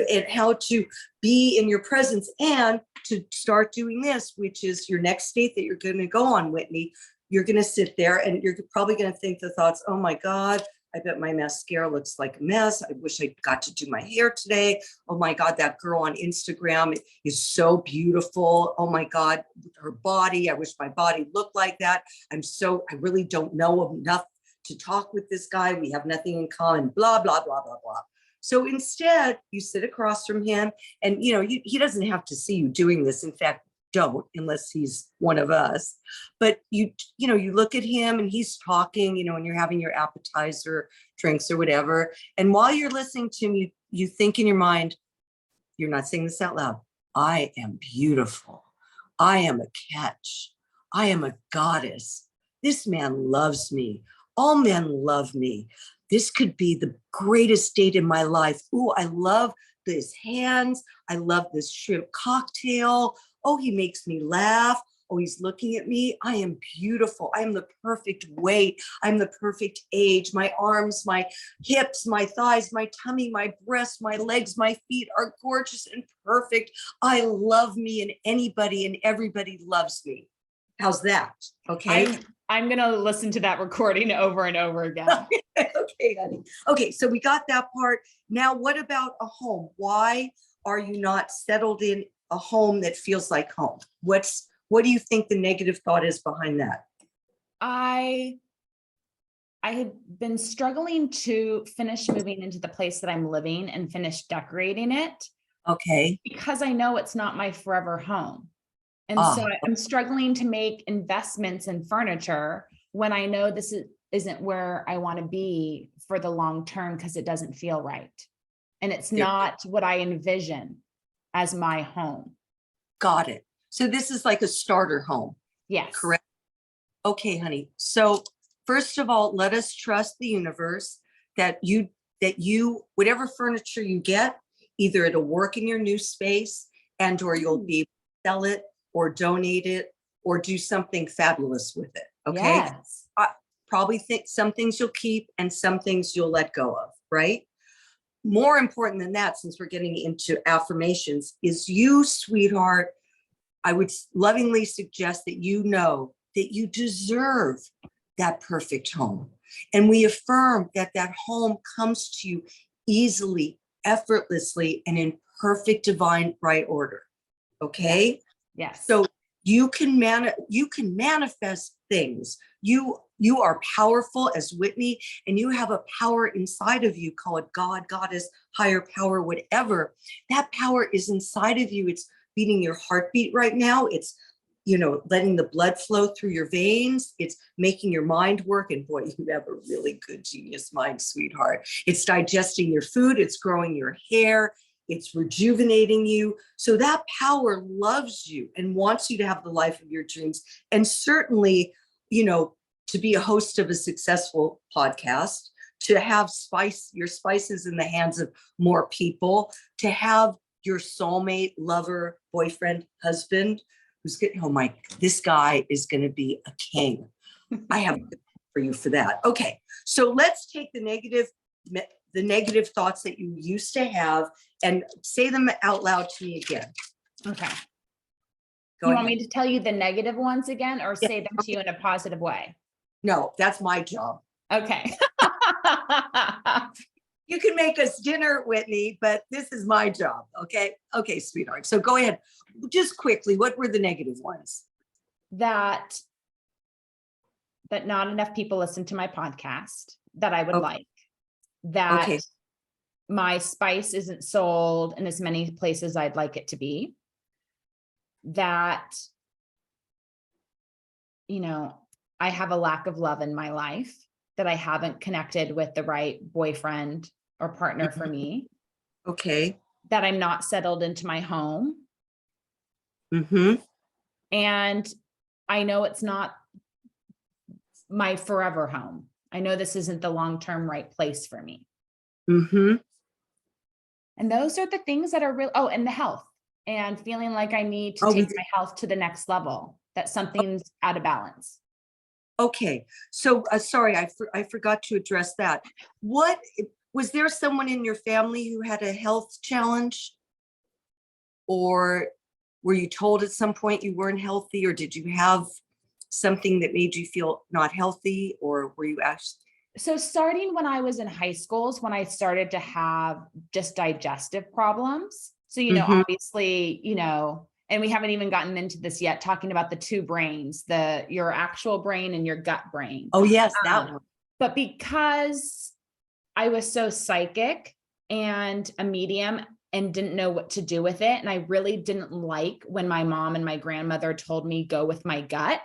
and how to be in your presence, and to start doing this, which is your next date that you're going to go on, Whitney. You're going to sit there and you're probably going to think the thoughts, oh my God, I bet my mascara looks like a mess. I wish I got to do my hair today. Oh my God, that girl on Instagram is so beautiful. Oh my God, her body. I wish my body looked like that. I really don't know enough to talk with this guy. We have nothing in common, blah, blah, blah, blah, blah. So instead, you sit across from him and, he doesn't have to see you doing this. In fact, don't, unless he's one of us. But you look at him and he's talking, and you're having your appetizer, drinks or whatever. And while you're listening to him, you think in your mind, you're not saying this out loud, I am beautiful. I am a catch. I am a goddess. This man loves me. All men love me. This could be the greatest date in my life. Ooh, I love his hands. I love this shrimp cocktail. Oh, he makes me laugh. Oh, he's looking at me. I am beautiful. I am the perfect weight. I'm the perfect age. My arms, my hips, my thighs, my tummy, my breasts, my legs, my feet are gorgeous and perfect. I love me, and anybody and everybody loves me. How's that? Okay.
I'm going to listen to that recording over and over again.
Okay, honey. Okay, so we got that part. Now, what about a home? Why are you not settled in a home that feels like home? What do you think the negative thought is behind that?
I had been struggling to finish moving into the place that I'm living and finish decorating it.
Okay.
Because I know it's not my forever home. And so I'm struggling to make investments in furniture when I know this isn't where I want to be for the long term, because it doesn't feel right. And it's not what I envision as my home. Got
it. So this is like a starter home.
Yes.
Correct. Okay, honey. So first of all, let us trust the universe that you, whatever furniture you get, either it'll work in your new space or you'll be able to sell it or donate it or do something fabulous with it. Okay.
Yes.
I probably think some things you'll keep and some things you'll let go of, right? More important than that, since we're getting into affirmations, is you, sweetheart, I would lovingly suggest that you know that you deserve that perfect home. And we affirm that that home comes to you easily, effortlessly, and in perfect divine right order. Okay?
Yes.
So you can manifest things. You are powerful as Whitney, and you have a power inside of you, call it God, Goddess, higher power, whatever. That power is inside of you. It's beating your heartbeat right now. It's, letting the blood flow through your veins. It's making your mind work. And boy, you have a really good genius mind, sweetheart. It's digesting your food. It's growing your hair. It's rejuvenating you. So that power loves you and wants you to have the life of your dreams. And certainly, to be a host of a successful podcast, to have your spices in the hands of more people, to have your soulmate, lover, boyfriend, husband, who's getting, this guy is going to be a king. I have for you for that. Okay. So let's take the negative thoughts that you used to have and say them out loud to me again.
Okay.
Go
you
ahead.
Want me to tell you the negative ones again or say them to you in a positive way?
No, that's my job.
Okay.
You can make us dinner, Whitney, but this is my job. Okay. Okay, sweetheart. So go ahead. Just quickly, what were the negative ones?
That not enough people listen to my podcast that I would like. That my spice isn't sold in as many places I'd like it to be. That, I have a lack of love in my life, that I haven't connected with the right boyfriend or partner for me.
Okay.
That I'm not settled into my home.
Mm-hmm.
And I know it's not my forever home. I know this isn't the long-term right place for me.
Mm-hmm.
And those are the things that are real. Oh, and the health and feeling like I need to take my health to the next level, that something's out of balance.
Okay. So sorry, I forgot to address that. Was there someone in your family who had a health challenge? Or were you told at some point you weren't healthy, or did you have something that made you feel not healthy, or were you actually?
So starting when I was in high school is when I started to have just digestive problems. So, obviously, and we haven't even gotten into this yet, talking about the two brains, your actual brain and your gut brain.
Oh, yes, that one.
But because I was so psychic and a medium and didn't know what to do with it. And I really didn't like when my mom and my grandmother told me go with my gut,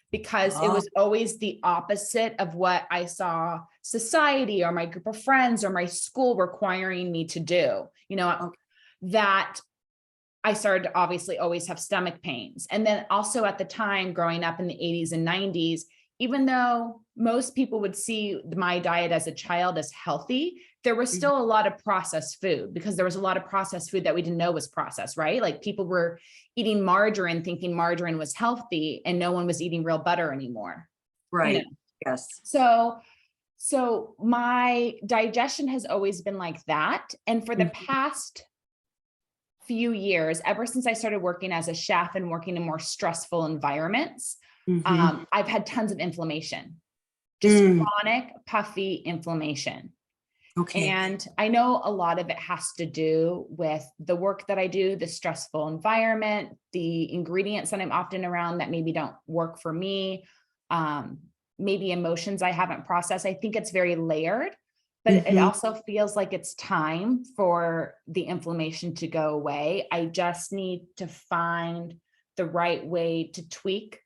because it was always the opposite of what I saw society or my group of friends or my school requiring me to do, that I started to obviously always have stomach pains. And then also at the time growing up in the 80s and 90s, even though most people would see my diet as a child as healthy, there was still a lot of processed food, because there was a lot of processed food that we didn't know was processed, right? Like people were eating margarine thinking margarine was healthy, and no one was eating real butter anymore.
Right. Yes.
So my digestion has always been like that. And for the past few years, ever since I started working as a chef and working in more stressful environments, I've had tons of inflammation, just chronic, puffy inflammation.
Okay.
And I know a lot of it has to do with the work that I do, the stressful environment, the ingredients that I'm often around that maybe don't work for me, maybe emotions I haven't processed. I think it's very layered, but it also feels like it's time for the inflammation to go away. I just need to find the right way to tweak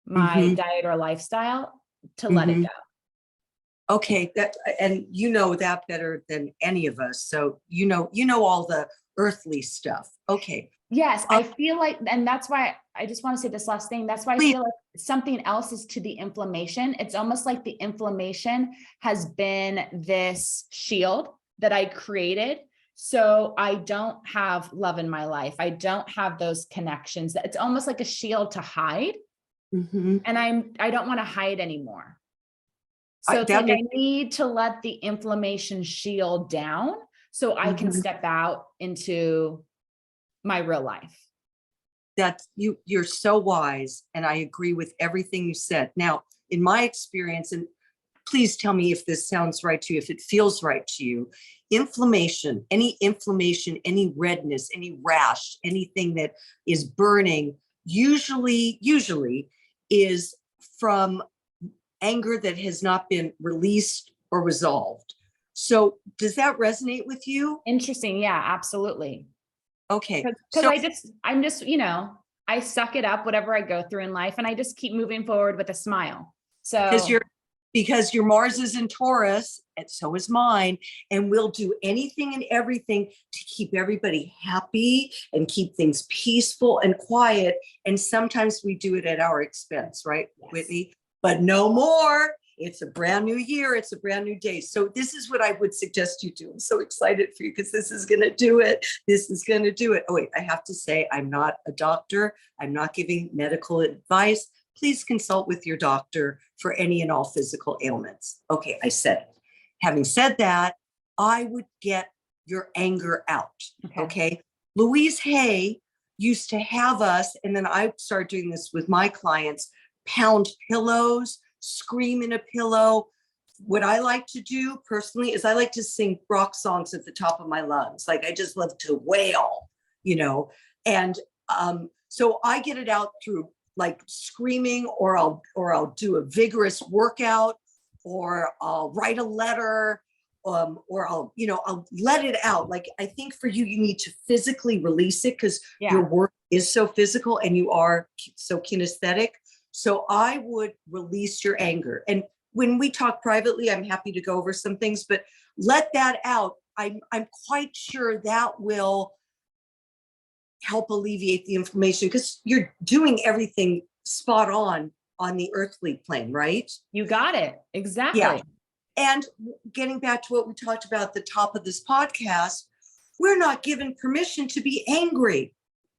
my diet or lifestyle to let it go.
Okay, and you know that better than any of us. So you know all the earthly stuff. Okay.
Yes, I feel like, and that's why I just want to say this last thing. That's why I feel like something else is to the inflammation. It's almost like the inflammation has been this shield that I created. So I don't have love in my life. I don't have those connections. It's almost like a shield to hide. And I don't want to hide anymore. So it's like I need to let the inflammation shield down so I can step out into my real life.
That you're so wise, and I agree with everything you said. Now, in my experience, and please tell me if this sounds right to you, if it feels right to you, inflammation, any redness, any rash, anything that is burning, usually is from anger that has not been released or resolved. So does that resonate with you?
Interesting. Yeah, absolutely.
Okay.
Because I'm just, I suck it up, whatever I go through in life, and I just keep moving forward with a smile. So
because your Mars is in Taurus, and so is mine, and we'll do anything and everything to keep everybody happy and keep things peaceful and quiet. And sometimes we do it at our expense, right, Whitney? But no more. It's a brand new year. It's a brand new day. So this is what I would suggest you do. I'm so excited for you because this is going to do it. This is going to do it. Oh, wait, I have to say, I'm not a doctor. I'm not giving medical advice. Please consult with your doctor for any and all physical ailments. Okay, I said it. Having said that, I would get your anger out. Okay. Louise Hay used to have us, and then I started doing this with my clients, pound pillows, scream in a pillow. What I like to do personally is I like to sing rock songs at the top of my lungs. Like I just love to wail, and so I get it out through like screaming, or I'll do a vigorous workout, or I'll write a letter, or I'll let it out. Like I think for you, you need to physically release it because your work is so physical and you are so kinesthetic. So I would release your anger. And when we talk privately, I'm happy to go over some things, but let that out. I'm quite sure that will help alleviate the inflammation because you're doing everything spot on the earthly plane, right?
You got it. Exactly.
Yeah. And getting back to what we talked about at the top of this podcast, we're not given permission to be angry.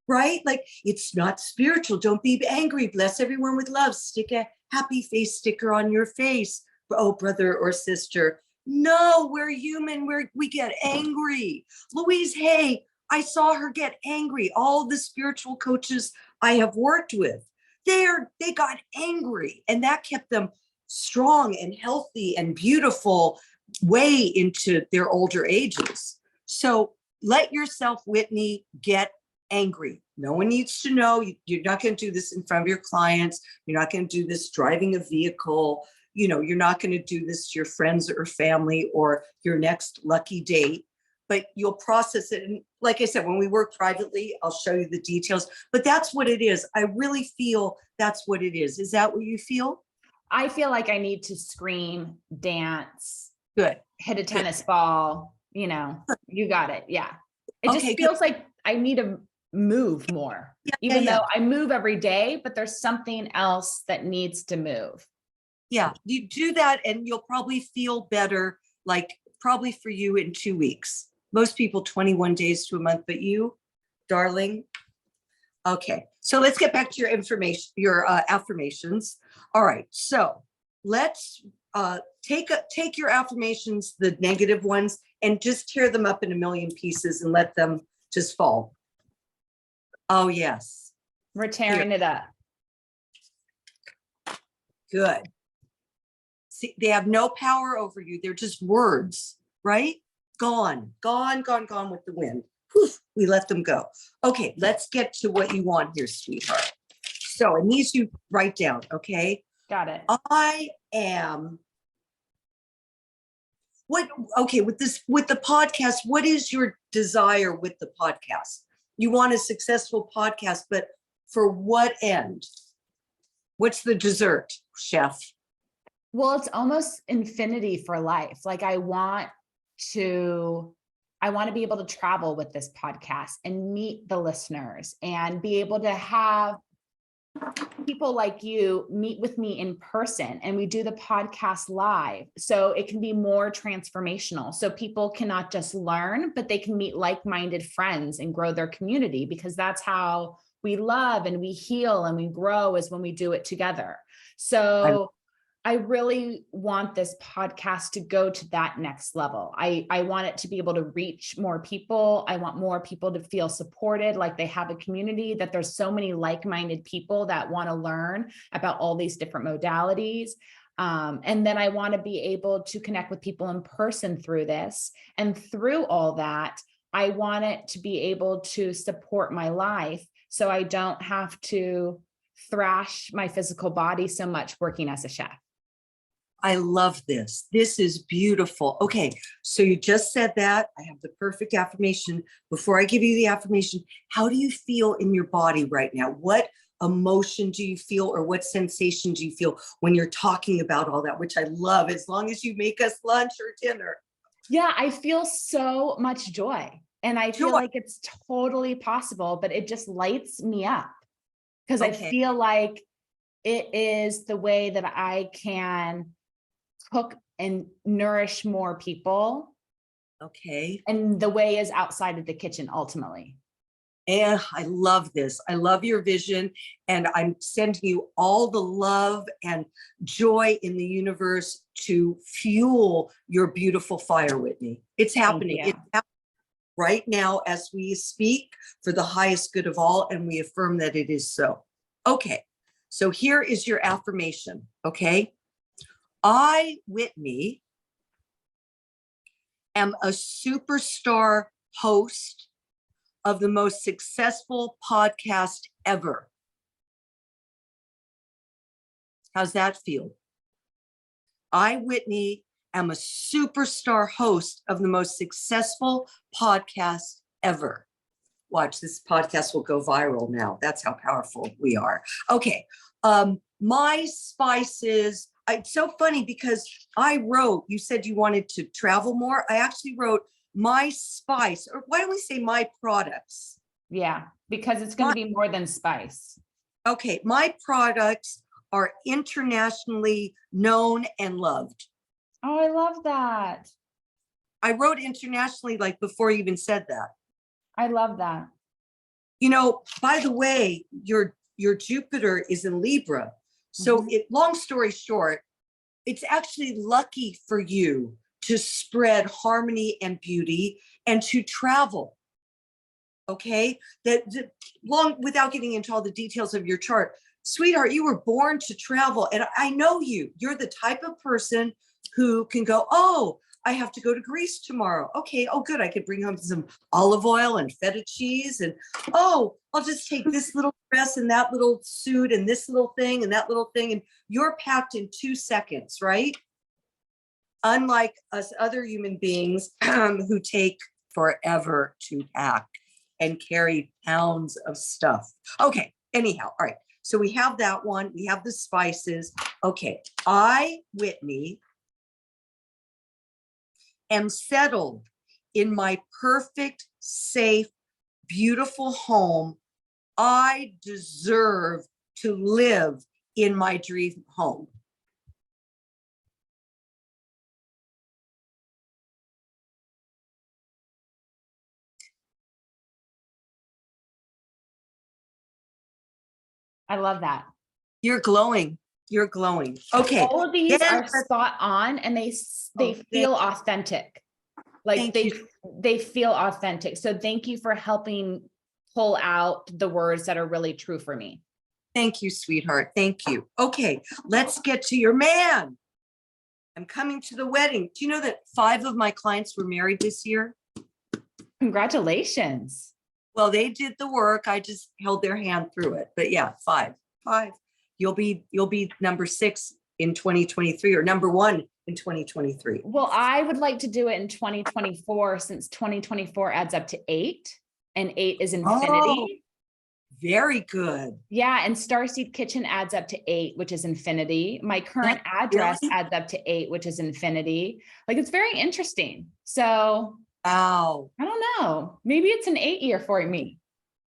Right? Like it's not spiritual. Don't be angry. Bless everyone with love. Stick a happy face sticker on your face. Oh, brother or sister. No, we're human. We get angry. Louise Hay, I saw her get angry. All the spiritual coaches I have worked with, they got angry, and that kept them strong and healthy and beautiful way into their older ages. So let yourself, Whitney, get angry. No one needs to know. You're not going to do this in front of your clients. You're not going to do this driving a vehicle. You're not going to do this to your friends or family or your next lucky date. but you'll process it. And like I said, when we work privately, I'll show you the details, but that's what it is. I really feel that's what it is. Is that what you feel?
I feel like I need to scream, dance,
Good.
hit a
Good.
tennis ball, you know, you got it. Yeah. It just
Okay, good.
feels like I need to move more, even though I move every day, but there's something else that needs to move.
Yeah, you do that and you'll probably feel better, like probably for you in 2 weeks. Most people 21 days to a month, but you, darling. Okay, so let's get back to your information, your affirmations. All right, so let's take your affirmations, the negative ones, and just tear them up in a million pieces and let them just fall. Oh, yes.
We're tearing it up.
Good. See, they have no power over you. They're just words, right? Gone, gone, gone, gone with the wind. Poof, we let them go. Okay, let's get to what you want here, sweetheart. So, and these you write down, okay?
Got it.
I am okay, with the podcast, what is your desire with the podcast? You want a successful podcast, but for what end? What's the dessert, chef?
Well, it's almost infinity for life. Like I want to be able to travel with this podcast and meet the listeners and be able to have people like you meet with me in person, and we do the podcast live. So it can be more transformational. So people cannot just learn, but they can meet like-minded friends and grow their community, because that's how we love and we heal and we grow, is when we do it together. So I really want this podcast to go to that next level. I want it to be able to reach more people. I want more people to feel supported, like they have a community, that there's so many like-minded people that want to learn about all these different modalities. And then I want to be able to connect with people in person through this. And through all that, I want it to be able to support my life, so I don't have to thrash my physical body so much working as a chef.
I love this. This is beautiful. Okay, so you just said that. I have the perfect affirmation. Before I give you the affirmation, how do you feel in your body right now? What emotion do you feel, or what sensation do you feel when you're talking about all that, which I love, as long as you make us lunch or dinner?
Yeah, I feel so much joy. And I feel like it's totally possible, but it just lights me up, because I feel like it is the way that I can cook and nourish more people.
Okay.
And the way is outside of the kitchen, ultimately.
And I love this. I love your vision. And I'm sending you all the love and joy in the universe to fuel your beautiful fire, Whitney. It's happening. It's happening right now as we speak, for the highest good of all. And we affirm that it is so. Okay. So here is your affirmation. Okay. I, Whitney, am a superstar host of the most successful podcast ever. How's that feel? I, Whitney, am a superstar host of the most successful podcast ever. Watch, this podcast will go viral now. That's how powerful we are. Okay. My spices. It's so funny because I wrote, you said you wanted to travel more. I actually wrote my spice, or why don't we say my products?
Yeah, because it's going to be more than spice.
Okay, my products are internationally known and loved.
Oh, I love that.
I wrote internationally like before you even said that.
I love that.
You know, by the way, your Jupiter is in Libra. So long story short, it's actually lucky for you to spread harmony and beauty and to travel. Okay, that long, without getting into all the details of your chart, sweetheart, you were born to travel. And I know you're the type of person who can go, oh, I have to go to Greece tomorrow. Okay, oh good, I could bring home some olive oil and feta cheese, and oh, I'll just take this little dress and that little suit and this little thing and that little thing, and you're packed in 2 seconds, right? Unlike us other human beings who take forever to pack and carry pounds of stuff. Okay, anyhow, all right. So we have that one. We have the spices. Okay, I, Whitney, am settled in my perfect, safe, beautiful home. I deserve to live in my dream home.
I love that.
You're glowing. You're glowing. Okay.
All of these
then
are spot on, and they
Oh,
feel authentic. Like
thank
they feel authentic. So thank you for helping pull out the words that are really true for me.
Thank you, sweetheart. Thank you. Okay, let's get to your man. I'm coming to the wedding. Do you know that 5 of my clients were married this year?
Congratulations.
Well, they did the work. I just held their hand through it. But yeah, 5. You'll be number 6 in 2023, or number 1 in 2023.
Well, I would like to do it in 2024, since 2024 adds up to 8, and 8 is infinity.
Oh, very good.
Yeah, and Starseed Kitchen adds up to 8, which is infinity. My current address
really?
adds up to 8, which is infinity. Like, it's very interesting. So
Wow.
I don't know. Maybe it's an 8 year for me.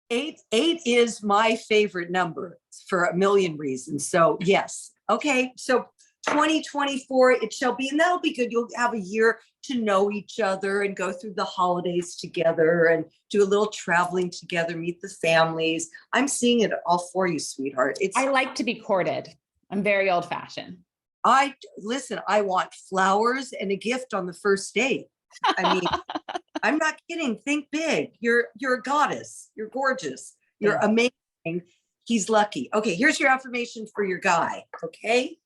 8 is my favorite number for a million reasons. So yes. Okay. So 2024, it shall be, and that'll be good. You'll have a year to know each other and go through the holidays together and do a little traveling together, meet the families. I'm seeing it all for you, sweetheart.
I like to be courted. I'm very old fashioned.
Listen, I want flowers and a gift on the first date. I mean, I'm not kidding. Think big. You're a goddess. You're gorgeous. You're amazing. He's lucky. Okay, here's your affirmation for your guy. Okay.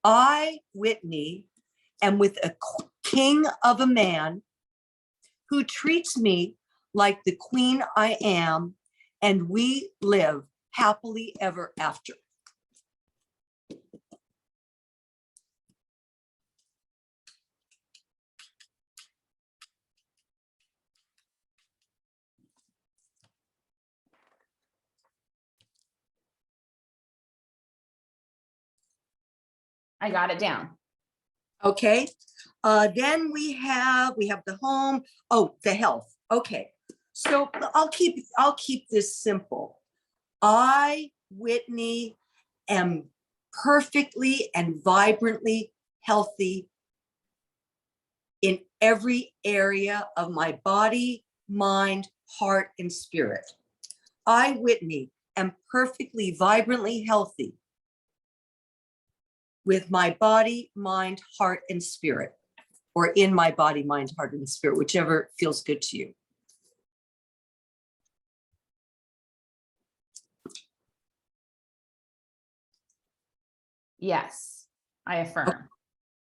I, Whitney, am with a king of a man who treats me like the queen I am, and we live happily ever after.
I got it down.
Okay. Then we have the home. Oh, the health. Okay. So I'll keep this simple. I, Whitney, am perfectly and vibrantly healthy in every area of my body, mind, heart, and spirit. I, Whitney, am perfectly, vibrantly healthy with my body, mind, heart, and spirit, or in my body, mind, heart, and spirit, whichever feels good to you.
Yes, I affirm.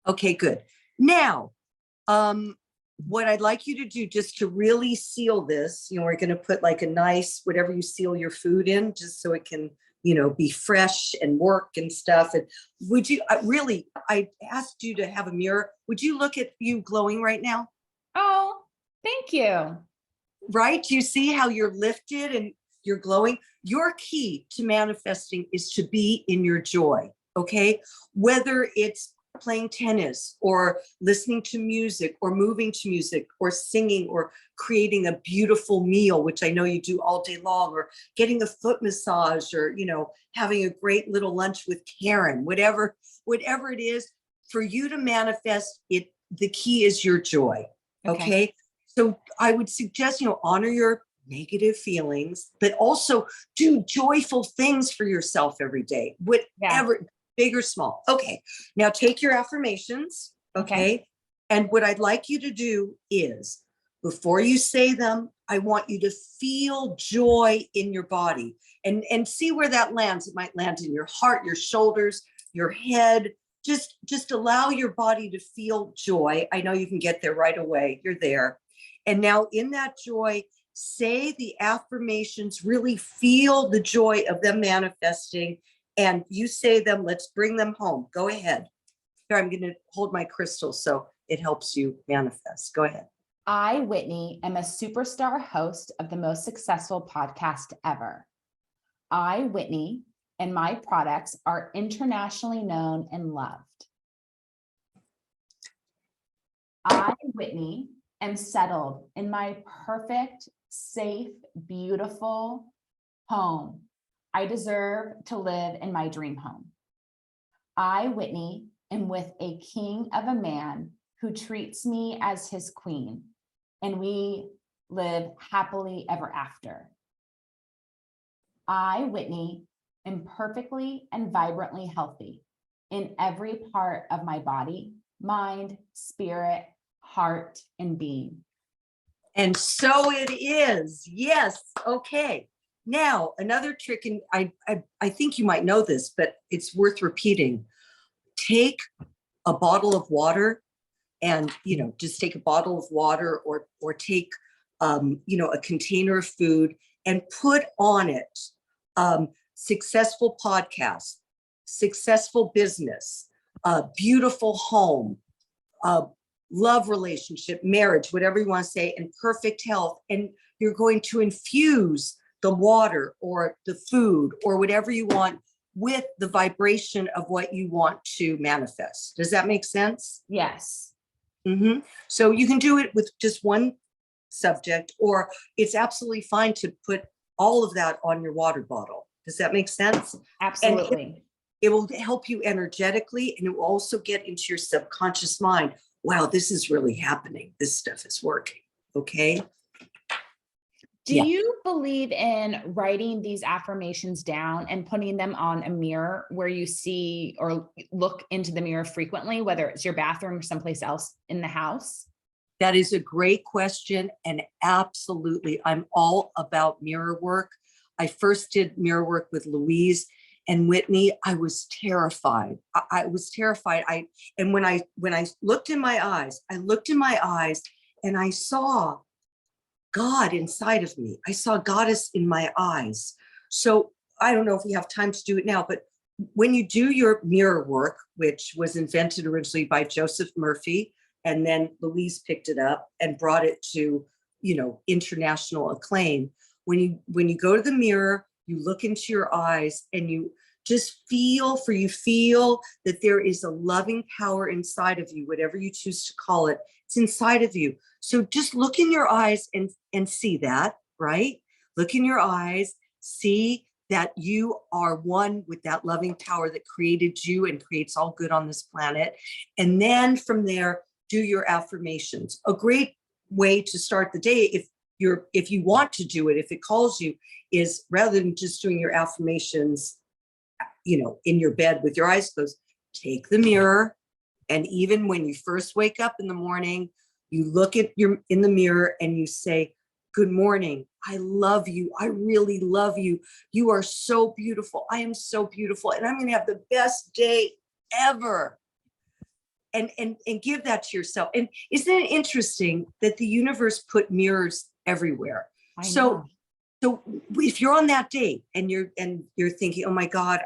Okay, good. Now, what I'd like you to do, just to really seal this, we're going to put like a nice, whatever you seal your food in, just so it can, be fresh and work and stuff. And would you I asked you to have a mirror. Would you look at you glowing right now?
Oh, thank you.
Right? Do you see how you're lifted and you're glowing? Your key to manifesting is to be in your joy. Okay. Whether it's playing tennis or listening to music or moving to music or singing or creating a beautiful meal, which I know you do all day long, or getting a foot massage, or, having a great little lunch with Karen, whatever it is for you to manifest it. The key is your joy. Okay. So I would suggest, honor your negative feelings, but also do joyful things for yourself every day, whatever, big or small. Okay. Now take your affirmations. Okay. And what I'd like you to do is, before you say them, I want you to feel joy in your body and see where that lands. It might land in your heart, your shoulders, your head. Just allow your body to feel joy. I know you can get there right away. You're there. And now in that joy, say the affirmations, really feel the joy of them manifesting. And you say them, let's bring them home. Go ahead. Here, I'm going to hold my crystal so it helps you manifest. Go ahead.
I, Whitney, am a superstar host of the most successful podcast ever. I, Whitney, and my products are internationally known and loved. I, Whitney, am settled in my perfect, safe, beautiful home. I deserve to live in my dream home. I, Whitney, am with a king of a man who treats me as his queen, and we live happily ever after. I, Whitney, am perfectly and vibrantly healthy in every part of my body, mind, spirit, heart, and being.
And so it is. Yes. Okay. Now, another trick, and I think you might know this, but it's worth repeating. Take a bottle of water and, just take a bottle of water or take, a container of food and put on it successful podcast, successful business, beautiful home, love relationship, marriage, whatever you want to say, and perfect health. And you're going to infuse the water or the food or whatever you want with the vibration of what you want to manifest. Does that make sense?
Yes.
Mm-hmm. So you can do it with just one subject, or it's absolutely fine to put all of that on your water bottle. Does that make sense?
Absolutely.
And it will help you energetically, and it will also get into your subconscious mind. Wow, this is really happening. This stuff is working. Okay.
Do you believe in writing these affirmations down and putting them on a mirror where you see or look into the mirror frequently, whether it's your bathroom or someplace else in the house?
That is a great question. And absolutely, I'm all about mirror work. I first did mirror work with Louise and Whitney. I was terrified. I was terrified. And when I looked in my eyes, and I saw God inside of me. I saw goddess in my eyes. So I don't know if we have time to do it now, but when you do your mirror work, which was invented originally by Joseph Murphy, and then Louise picked it up and brought it to, international acclaim. When you go to the mirror, you look into your eyes and you just feel that there is a loving power inside of you, whatever you choose to call it. It's inside of you. So just look in your eyes and see that, right? Look in your eyes, see that you are one with that loving power that created you and creates all good on this planet. And then from there, do your affirmations. A great way to start the day, if you want to do it, if it calls you, is rather than just doing your affirmations, in your bed with your eyes closed, take the mirror. And even when you first wake up in the morning, you look in the mirror and you say, good morning. I love you. I really love you. You are so beautiful. I am so beautiful. And I'm going to have the best day ever. And give that to yourself. And isn't it interesting that the universe put mirrors everywhere?
I know.
So if you're on that date and you're thinking, oh my God,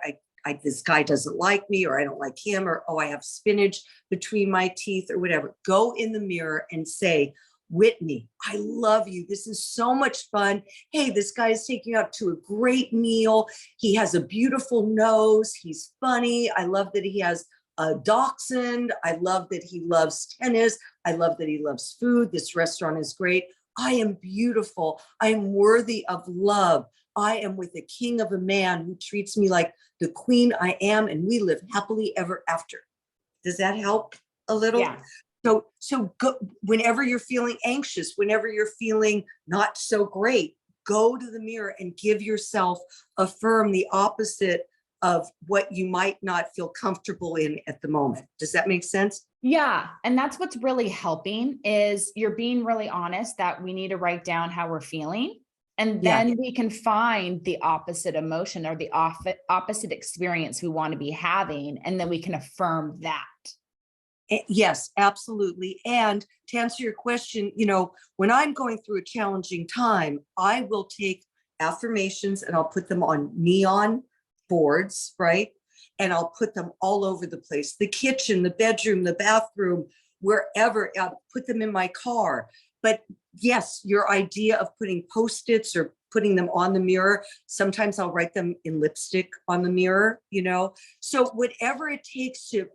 this guy doesn't like me, or I don't like him, or, oh, I have spinach between my teeth, or whatever, go in the mirror and say, Whitney, I love you. This is so much fun. Hey, this guy is taking you out to a great meal. He has a beautiful nose. He's funny. I love that he has a dachshund. I love that he loves tennis. I love that he loves food. This restaurant is great. I am beautiful. I am worthy of love. I am with the king of a man who treats me like the queen I am, and we live happily ever after. Does that help a little?
Yeah.
So go, whenever you're feeling anxious, whenever you're feeling not so great, go to the mirror and give yourself, affirm the opposite of what you might not feel comfortable in at the moment. Does that make sense?
Yeah. And that's what's really helping, is you're being really honest that we need to write down how we're feeling. And then we can find the opposite emotion or the opposite experience we want to be having. And then we can affirm that.
Yes, absolutely. And to answer your question, when I'm going through a challenging time, I will take affirmations and I'll put them on neon boards, right? And I'll put them all over the place, the kitchen, the bedroom, the bathroom, wherever. I'll put them in my car. but yes, your idea of putting Post-its or putting them on the mirror, sometimes I'll write them in lipstick on the mirror, so whatever it takes to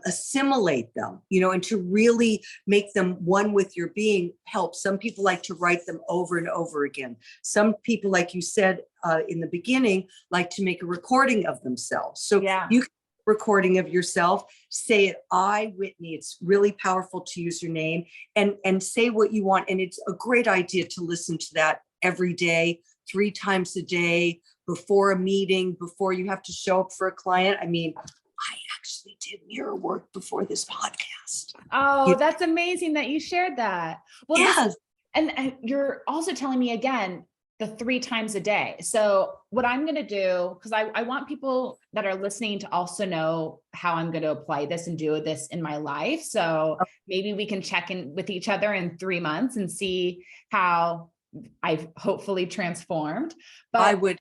assimilate them, and to really make them one with your being helps. Some people like to write them over and over again. Some people, like you said in the beginning, like to make a recording of themselves. So
Yeah.
you can recording of yourself, say it, I, Whitney. It's really powerful to use your name and say what you want. And it's a great idea to listen to that every day, 3 times a day, before a meeting, before you have to show up for a client. I mean, I actually did mirror work before this podcast.
Oh, that's amazing that you shared that. Well,
yes.
And you're also telling me again, the 3 times a day. So what I'm going to do, because I want people that are listening to also know how I'm going to apply this and do this in my life. So maybe we can check in with each other in 3 months and see how I've hopefully transformed. But
I would.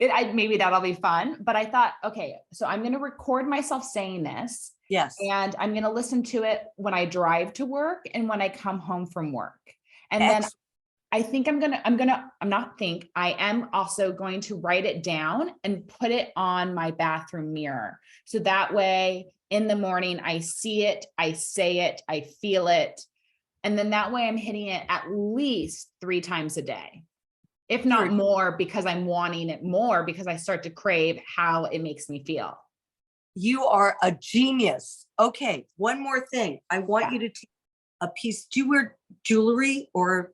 Maybe that'll be fun. But I thought, okay, so I'm going to record myself saying this.
Yes.
And I'm going to listen to it when I drive to work and when I come home from work. And
Excellent.
then I think I am also going to write it down and put it on my bathroom mirror. So that way in the morning, I see it, I say it, I feel it. And then that way I'm hitting it at least 3 times a day, if not more, because I'm wanting it more because I start to crave how it makes me feel.
You are a genius. Okay. One more thing. I want you to take a piece. Do you wear jewelry or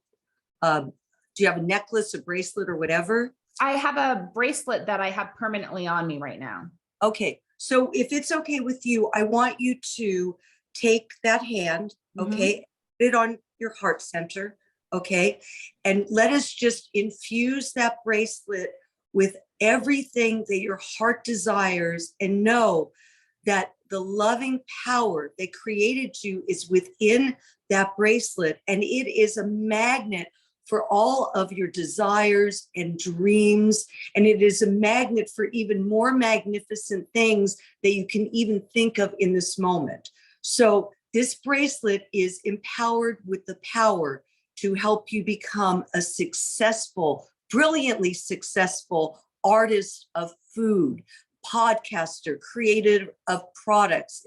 do you have a necklace, a bracelet or whatever? I
have a bracelet that I have permanently on me right now.
Okay. So if it's okay with you, I want you to take that hand, okay, put it on your heart center, okay, and let us just infuse that bracelet with everything that your heart desires, and know that the loving power that created you is within that bracelet, and it is a magnet for all of your desires and dreams. And it is a magnet for even more magnificent things that you can even think of in this moment. So this bracelet is empowered with the power to help you become a successful, brilliantly successful artist of food, podcaster, creator of products.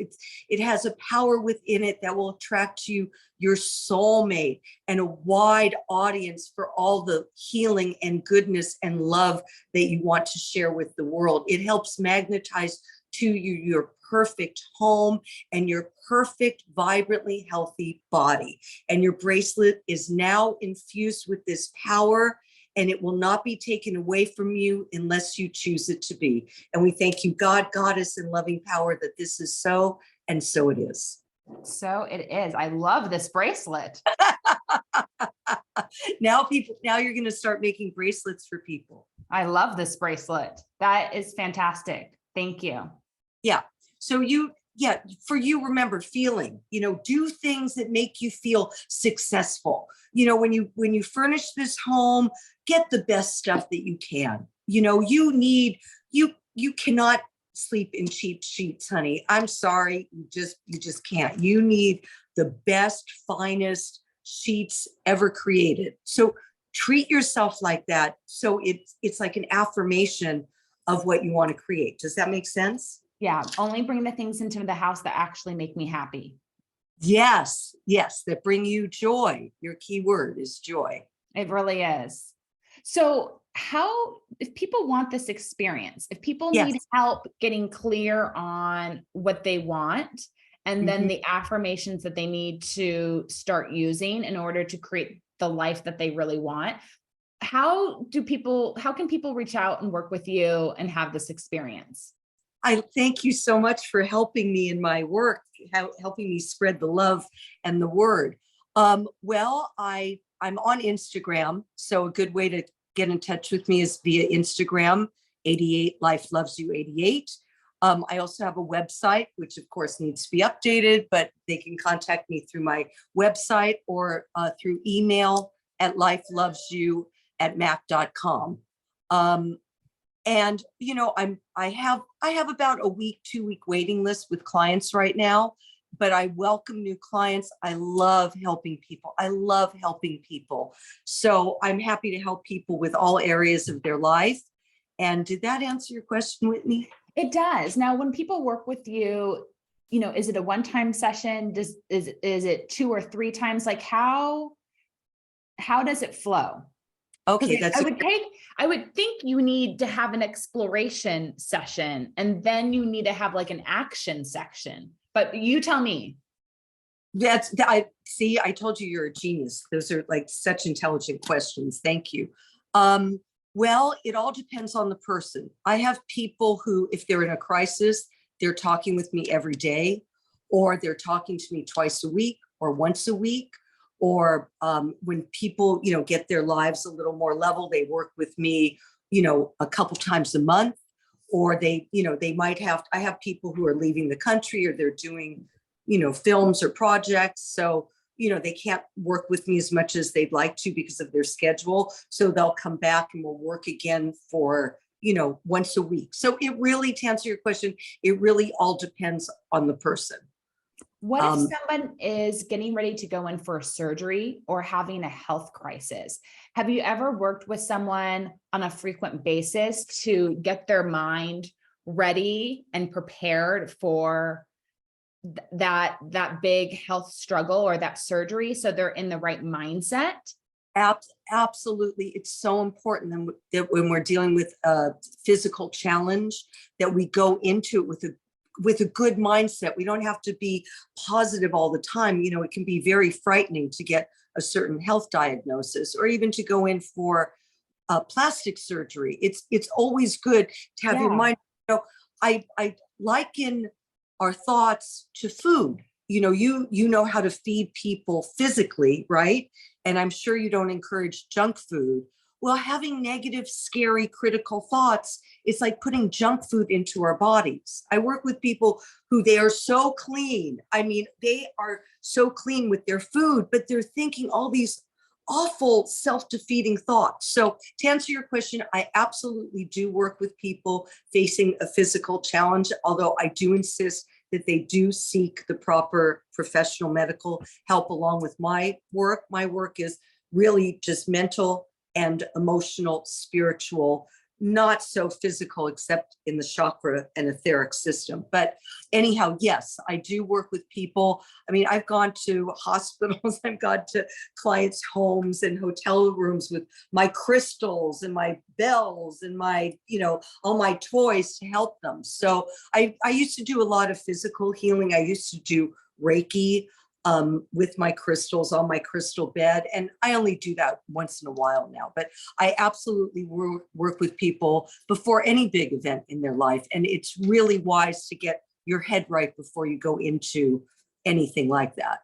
It has a power within it that will attract you your soulmate and a wide audience for all the healing and goodness and love that you want to share with the world. It helps magnetize to you your perfect home and your perfect, vibrantly healthy body. And your bracelet is now infused with this power, and it will not be taken away from you unless you choose it to be. And we thank you, God, Goddess, and loving power, that this is so, and so it is.
So it is. I love this bracelet.
Now you're going to start making bracelets for people.
I love this bracelet. That is fantastic. Thank you.
Yeah. So for you, remember feeling, do things that make you feel successful. When you furnish this home, get the best stuff that you can. You cannot sleep in cheap sheets, honey. I'm sorry. You just can't. You need the best, finest sheets ever created. So treat yourself like that. So it's like an affirmation of what you want to create. Does that make sense?
Yeah. Only bring the things into the house that actually make me happy.
Yes. That bring you joy. Your key word is joy.
It really is. So if people want this experience, if people need help getting clear on what they want, and then the affirmations that they need to start using in order to create the life that they really want, how can people reach out and work with you and have this experience?
I thank you so much for helping me in my work, helping me spread the love and the word. Well, I'm on Instagram, so a good way to get in touch with me is via Instagram, 88 Life Loves You 88. I also have a website, which of course needs to be updated, but they can contact me through my website or through email at lifelovesyou@mac.com. And I have about a 2-week waiting list with clients right now, but I welcome new clients. I love helping people. I love helping people. So I'm happy to help people with all areas of their life. And did that answer your question, Whitney?
It does. Now, when people work with you, is it a one-time session? Is it 2 or 3 times? Like how does it flow?
Okay,
I would think you need to have an exploration session and then you need to have like an action section, but you tell me.
I told you you're a genius. Those are like such intelligent questions. Thank you. Well, it all depends on the person. I have people who, if they're in a crisis, they're talking with me every day, or they're talking to me twice a week or once a week. Or when people, get their lives a little more level, they work with me, a couple times a month, or they might I have people who are leaving the country or they're doing, films or projects. So, they can't work with me as much as they'd like to because of their schedule. So they'll come back and we'll work again for, once a week. So it really, to answer your question, it really all depends on the person.
What if someone is getting ready to go in for surgery or having a health crisis? Have you ever worked with someone on a frequent basis to get their mind ready and prepared for that big health struggle or that surgery, so they're in the right mindset?
Absolutely. It's so important that when we're dealing with a physical challenge, that we go into it with a good mindset. We don't have to be positive all the time. It can be very frightening to get a certain health diagnosis or even to go in for plastic surgery. It's always good to have your mind. I liken our thoughts to food. You know how to feed people physically, right? And I'm sure you don't encourage junk food. Well, having negative, scary, critical thoughts, it's like putting junk food into our bodies. I work with people who they are so clean. I mean, they are so clean with their food, but they're thinking all these awful self-defeating thoughts. So to answer your question, I absolutely do work with people facing a physical challenge, although I do insist that they do seek the proper professional medical help along with my work. My work is really just mental and emotional, spiritual, not so physical, except in the chakra and etheric system. But anyhow, yes, I do work with people. I mean, I've gone to hospitals, I've gone to clients' homes and hotel rooms with my crystals and my bells and my, all my toys to help them. So I used to do a lot of physical healing. I used to do Reiki with my crystals on my crystal bed. And I only do that once in a while now, but I absolutely work with people before any big event in their life. And it's really wise to get your head right before you go into anything like that.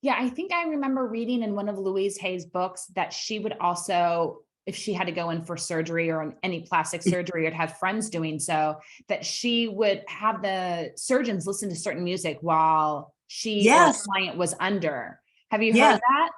Yeah, I think I remember reading in one of Louise Hay's books that she would also, if she had to go in for surgery or any plastic surgery or had friends doing so, that she would have the surgeons listen to certain music while she or the client was under. Have you heard that?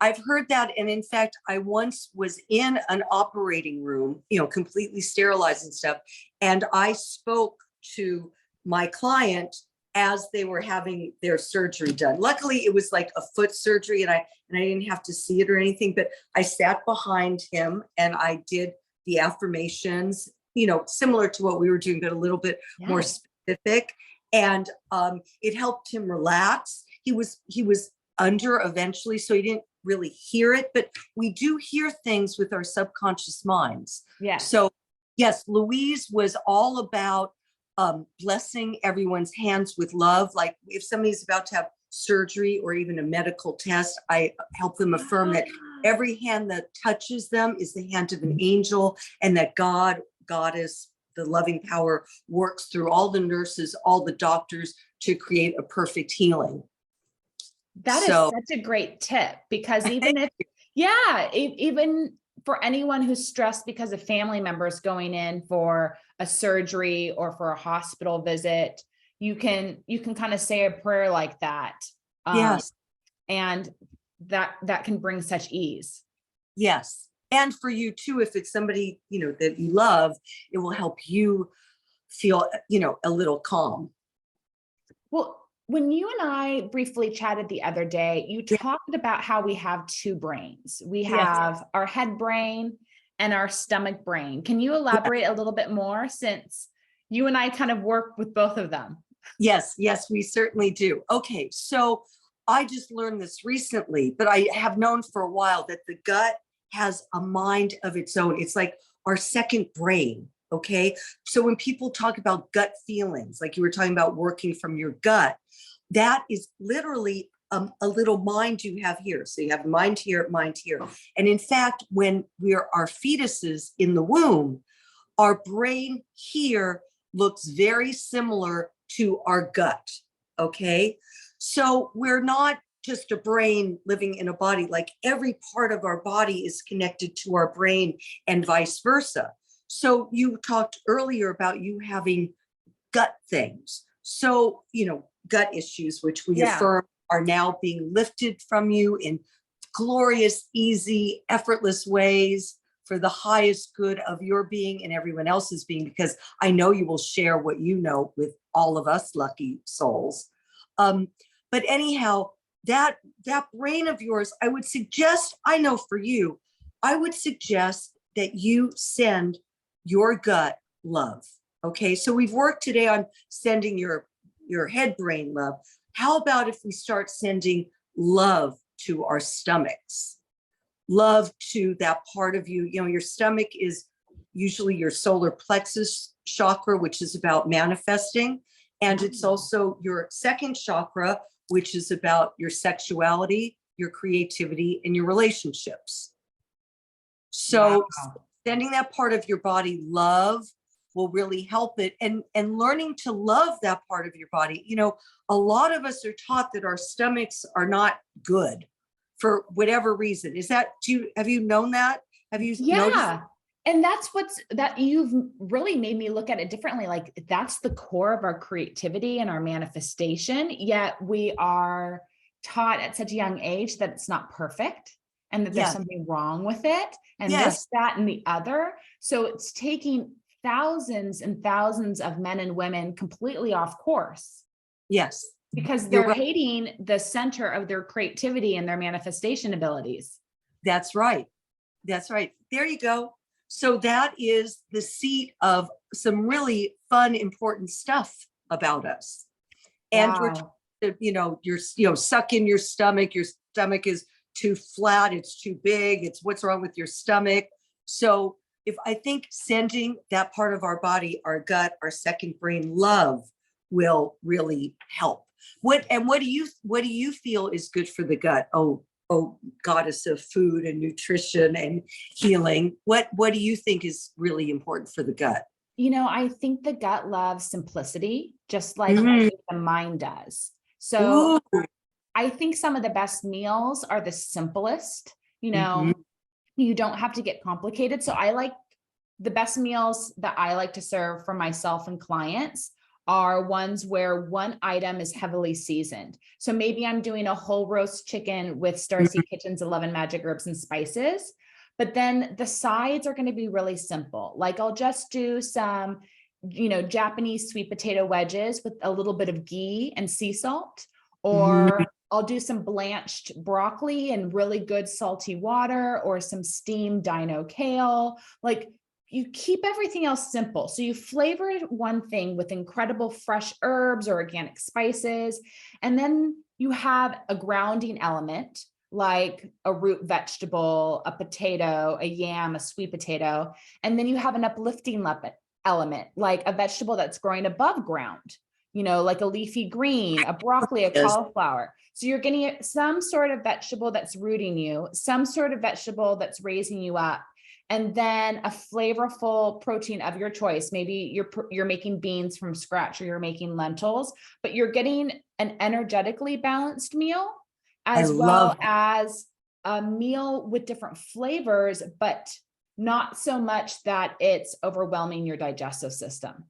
I've heard that. And in fact, I once was in an operating room, completely sterilized and stuff. And I spoke to my client as they were having their surgery done. Luckily, it was like a foot surgery and I didn't have to see it or anything, but I sat behind him and I did the affirmations, similar to what we were doing, but a little bit more specific. And it helped him relax. He was under eventually, so he didn't really hear it, but we do hear things with our subconscious minds.
Yeah.
So yes, Louise was all about blessing everyone's hands with love. Like if somebody's about to have surgery or even a medical test, I help them affirm that every hand that touches them is the hand of an angel, and that God, Goddess, the loving power works through all the nurses, all the doctors to create a perfect healing.
That is such a great tip, because even if, even for anyone who's stressed because of family members going in for a surgery or for a hospital visit, you can kind of say a prayer like that.
Yes.
And that can bring such ease.
Yes. And for you too, if it's somebody, that you love, it will help you feel, a little calm.
Well, when you and I briefly chatted the other day, you
Yeah.
talked about how we have two brains. We
Yes.
have our head brain and our stomach brain. Can you elaborate a little bit more, since you and I kind of work with both of them?
Yes, yes, we certainly do. Okay, so I just learned this recently, but I have known for a while that the gut has a mind of its own. It's like our second brain. Okay, so when people talk about gut feelings, like you were talking about working from your gut, that is literally a little mind you have here. So you have mind here, mind here. And in fact, when we're our fetuses in the womb, our brain here looks very similar to our gut. Okay. So we're not just a brain living in a body, like every part of our body is connected to our brain and vice versa. So you talked earlier about you having gut things. So, gut issues, which we
Yeah.
affirm are now being lifted from you in glorious, easy, effortless ways for the highest good of your being and everyone else's being, because I know you will share what you know with all of us lucky souls. But anyhow, that brain of yours, I would suggest, I know for you, I would suggest that you send your gut love. Okay, so we've worked today on sending your head brain love. How about if we start sending love to our stomachs? Love to that part of you. Your stomach is usually your solar plexus chakra, which is about manifesting. And it's also your second chakra, which is about your sexuality, your creativity, and your relationships. So sending that part of your body love will really help it. And learning to love that part of your body. A lot of us are taught that our stomachs are not good for whatever reason. Have you known that? Have you noticed?
Yeah. And that's that you've really made me look at it differently. Like, that's the core of our creativity and our manifestation. Yet we are taught at such a young age that it's not perfect and that there's
Yes.
something wrong with it. And
Yes.
this, that, and the other. So it's taking thousands and thousands of men and women completely off course.
Yes.
Because
You're
they're
right.
hating the center of their creativity and their manifestation abilities.
That's right. That's right. There you go. So that is the seat of some really fun, important stuff about us. And
Wow.
you're suck in your stomach. Your stomach is too flat. It's too big. It's what's wrong with your stomach. So I think sending that part of our body, our gut, our second brain love will really help. What do you feel is good for the gut? Oh, goddess of food and nutrition and healing. What do you think is really important for the gut?
I think the gut loves simplicity, just like I think the mind does. So
Ooh.
I think some of the best meals are the simplest.
Mhm.
You don't have to get complicated. So the best meals that I like to serve for myself and clients are ones where one item is heavily seasoned. So maybe I'm doing a whole roast chicken with Starseed Kitchen's 11 magic herbs and spices, but then the sides are going to be really simple. Like, I'll just do some, Japanese sweet potato wedges with a little bit of ghee and sea salt, or I'll do some blanched broccoli and really good salty water, or some steamed dino kale. Like, you keep everything else simple. So you flavor one thing with incredible fresh herbs or organic spices, and then you have a grounding element like a root vegetable, a potato, a yam, a sweet potato. And then you have an uplifting element like a vegetable that's growing above ground, like a leafy green, a broccoli, a
Yes.
cauliflower. So you're getting some sort of vegetable that's rooting you, some sort of vegetable that's raising you up, and then a flavorful protein of your choice. Maybe you're making beans from scratch, or you're making lentils, but you're getting an energetically balanced meal, as well as a meal with different flavors, but not so much that it's overwhelming your digestive system.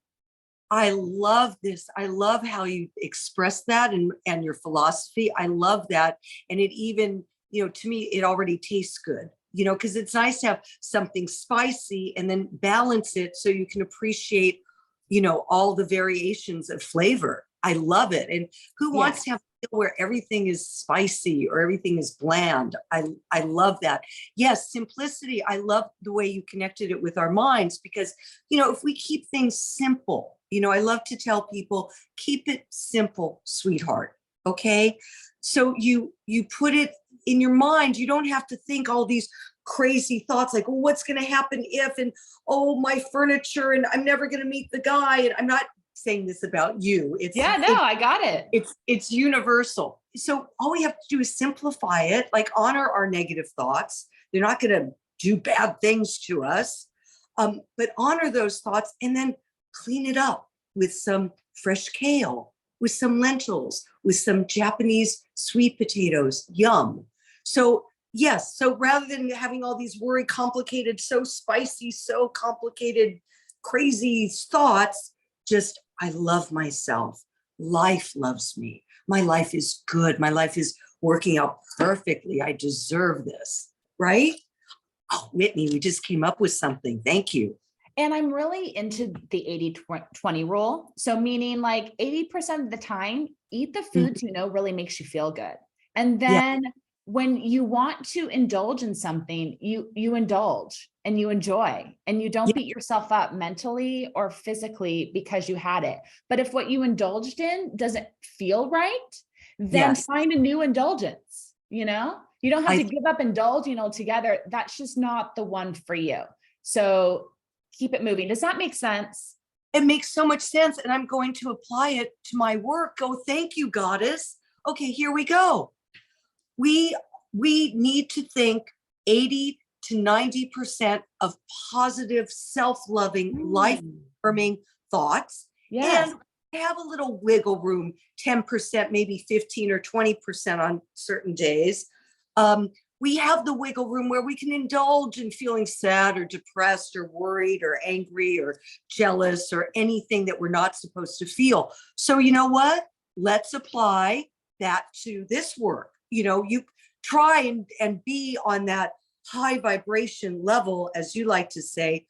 I love this. I love how you express that and your philosophy. I love that. And it even, to me, it already tastes good, because it's nice to have something spicy and then balance it so you can appreciate, all the variations of flavor. I love it. And who wants to have a meal where everything is spicy or everything is bland? I love that. Yes, simplicity. I love the way you connected it with our minds, because, if we keep things simple, I love to tell people, keep it simple, sweetheart. Okay. So you put it in your mind. You don't have to think all these crazy thoughts like, oh, what's going to happen if, and oh, my furniture, and I'm never going to meet the guy. And I'm not saying this about you.
I got it.
It's universal. So all we have to do is simplify it, like honor our negative thoughts. They're not going to do bad things to us, but honor those thoughts and then clean it up with some fresh kale, with some lentils, with some Japanese sweet potatoes. Yum. So yes. So rather than having all these worry, complicated, so spicy, so complicated, crazy thoughts, just, I love myself. Life loves me. My life is good. My life is working out perfectly. I deserve this, right? Oh, Whitney, we just came up with something. Thank you.
And I'm really into the 80-20 rule. So meaning like 80% of the time, eat the foods really makes you feel good. And then when you want to indulge in something, you indulge and you enjoy, and you don't beat yourself up mentally or physically because you had it. But if what you indulged in doesn't feel right, then find a new indulgence. You don't have to give up indulging altogether. That's just not the one for you. So keep it moving. Does that make sense?
It makes so much sense. And I'm going to apply it to my work. Oh, thank you, goddess. Okay, here we go. We need to think 80 to 90% of positive, self-loving, life-affirming thoughts.
Yes.
And have a little wiggle room, 10%, maybe 15 or 20% on certain days. We have the wiggle room where we can indulge in feeling sad or depressed or worried or angry or jealous or anything that we're not supposed to feel. So you know what? Let's apply that to this work. You try and be on that high vibration level, as you like to say,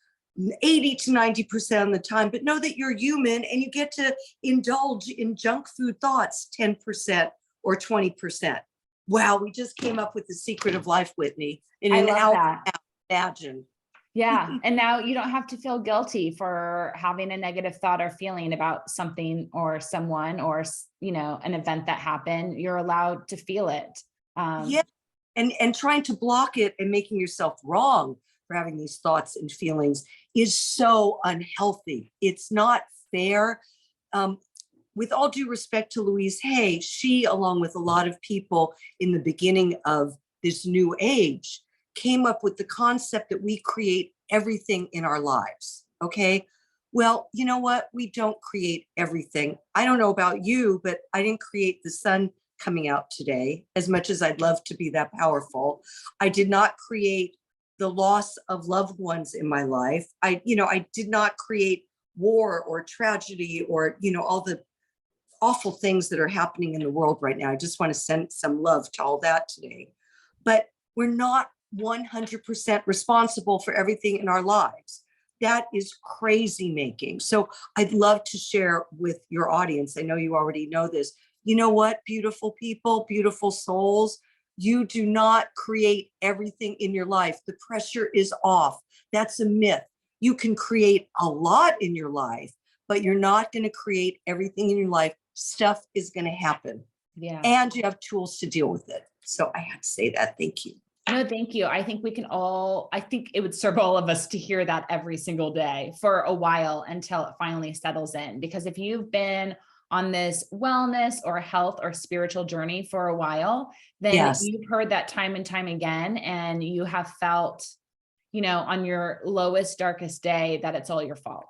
80 to 90% of the time, but know that you're human and you get to indulge in junk food thoughts 10% or 20%. Wow, we just came up with the secret of life, Whitney. In an hour, imagine.
Yeah. And now you don't have to feel guilty for having a negative thought or feeling about something or someone or, an event that happened. You're allowed to feel it.
And trying to block it and making yourself wrong for having these thoughts and feelings is so unhealthy. It's not fair. With all due respect to Louise Hay, she, along with a lot of people in the beginning of this new age, came up with the concept that we create everything in our lives. Okay. Well, you know what? We don't create everything. I don't know about you, but I didn't create the sun coming out today, as much as I'd love to be that powerful. I did not create the loss of loved ones in my life. I did not create war or tragedy or, all the awful things that are happening in the world right now. I just want to send some love to all that today. But we're not 100% responsible for everything in our lives. That is crazy making. So I'd love to share with your audience. I know you already know this. You know what, beautiful people, beautiful souls, you do not create everything in your life. The pressure is off. That's a myth. You can create a lot in your life, but you're not going to create everything in your life. Stuff is going to happen.
Yeah.
And you have tools to deal with it. So I have to say that. Thank you.
No, thank you. I think I think it would serve all of us to hear that every single day for a while until it finally settles in. Because if you've been on this wellness or health or spiritual journey for a while, then you've heard that time and time again, and you have felt, on your lowest, darkest day that it's all your fault.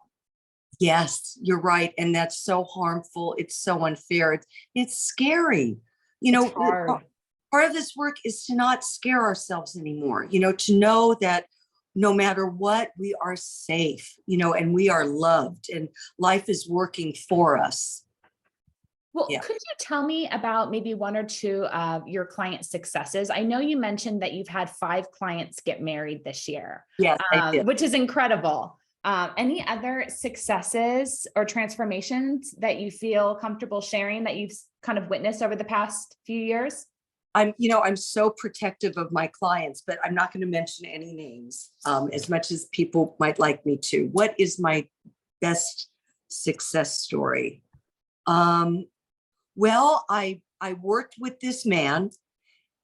Yes, you're right. And that's so harmful. It's so unfair. It's scary.
It's hard.
Part of this work is to not scare ourselves anymore, to know that no matter what, we are safe, and we are loved and life is working for us.
Well, could you tell me about maybe one or two of your client successes? I know you mentioned that you've had 5 clients get married this year,
Yes, I did.
which is incredible. Any other successes or transformations that you feel comfortable sharing that you've kind of witnessed over the past few years?
I'm so protective of my clients, but I'm not going to mention any names, as much as people might like me to. What is my best success story? Well, I worked with this man,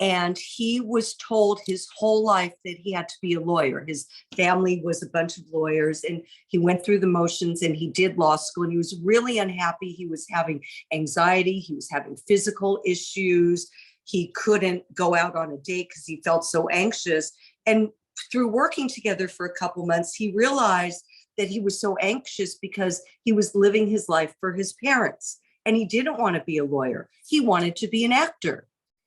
and he was told his whole life that he had to be a lawyer. His family was a bunch of lawyers, and he went through the motions, and he did law school, and he was really unhappy. He was having anxiety. He was having physical issues. He couldn't go out on a date because he felt so anxious. And through working together for a couple months, he realized that he was so anxious because he was living his life for his parents. And he didn't want to be a lawyer. He wanted to be an actor.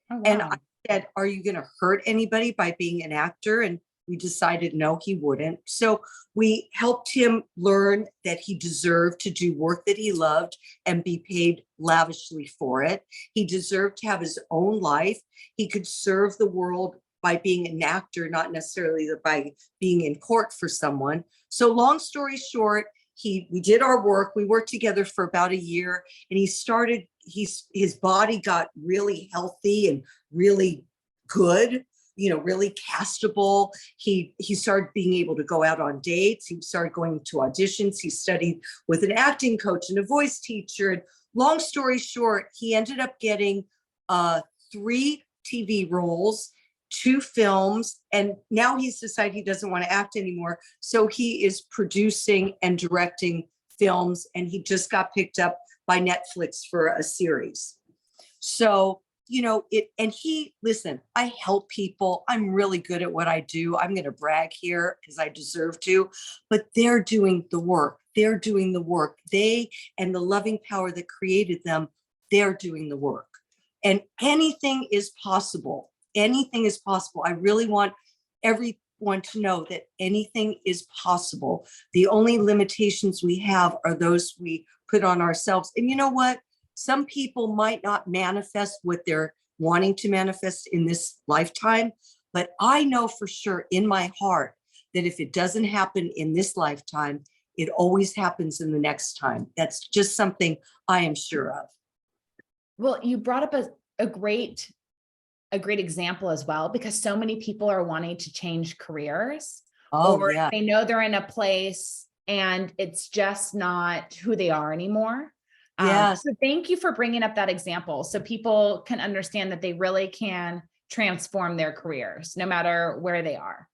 Oh, wow.
And I said, are you going to hurt anybody by being an actor? And we decided, no, he wouldn't. So we helped him learn that he deserved to do work that he loved and be paid lavishly for it. He deserved to have his own life. He could serve the world by being an actor, not necessarily by being in court for someone. So long story short, we did our work. We worked together for about a year, and his body got really healthy and really good, really castable. He started being able to go out on dates. He started going to auditions. He studied with an acting coach and a voice teacher. And long story short, he ended up getting 3 TV roles, 2 films, and now he's decided he doesn't want to act anymore. So he is producing and directing films, and he just got picked up by Netflix for a series. So, listen, I help people. I'm really good at what I do. I'm going to brag here because I deserve to, but they're doing the work. They're doing the work. They and the loving power that created them, they're doing the work. And anything is possible. Anything is possible. I really want everyone to know that anything is possible. The only limitations we have are those we put on ourselves. And you know what? Some people might not manifest what they're wanting to manifest in this lifetime, but I know for sure in my heart that if it doesn't happen in this lifetime, it always happens in the next time. That's just something I am sure of.
Well, you brought up a great example as well, because so many people are wanting to change careers, or
yeah.
they know they're in a place and it's just not who they are anymore.
Yes.
So thank you for bringing up that example so people can understand that they really can transform their careers no matter where they are.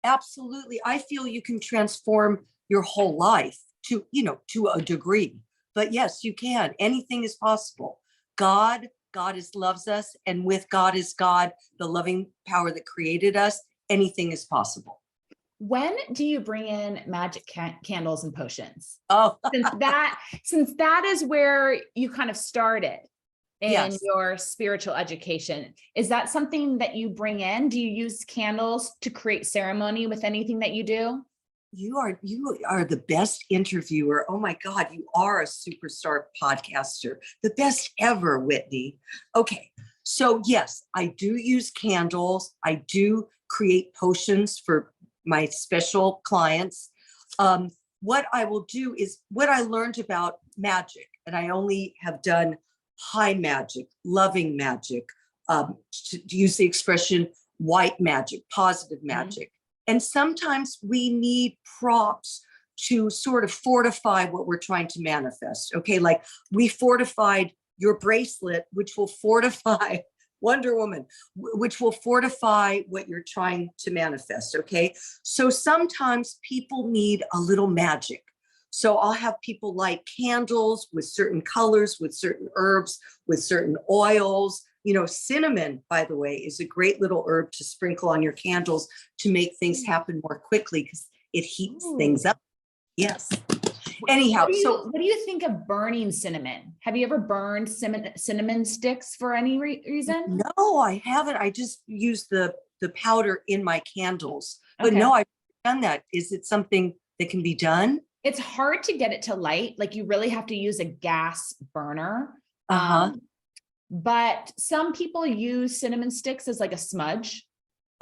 Absolutely. I feel you can transform your whole life to a degree, but yes, you can. Anything is possible. God loves us, and with God is God, the loving power that created us. Anything is possible.
When do you bring in magic candles and potions?
Oh,
since that is where you kind of started in
yes.
your spiritual education, is that something that you bring in? Do you use candles to create ceremony with anything that you do?
You are the best interviewer. Oh my God, you are a superstar podcaster, the best ever, Whitney. Okay, so yes, I do use candles. I do create potions for my special clients. What I will do is what I learned about magic, and I only have done high magic, loving magic, to use the expression white magic, positive magic. And sometimes we need props to sort of fortify what we're trying to manifest. Okay, like we fortified your bracelet, which will fortify Wonder Woman, which will fortify what you're trying to manifest. Okay, so sometimes people need a little magic. So I'll have people light candles with certain colors, with certain herbs, with certain oils. Cinnamon, by the way, is a great little herb to sprinkle on your candles to make things happen more quickly because it heats things up. Yes. Anyhow,
what do you think of burning cinnamon? Have you ever burned cinnamon sticks for any reason?
No, I haven't. I just use the powder in my candles. But
Okay.
no, I've done that. Is it something that can be done?
It's hard to get it to light. Like you really have to use a gas burner.
Uh-huh.
But some people use cinnamon sticks as like a smudge.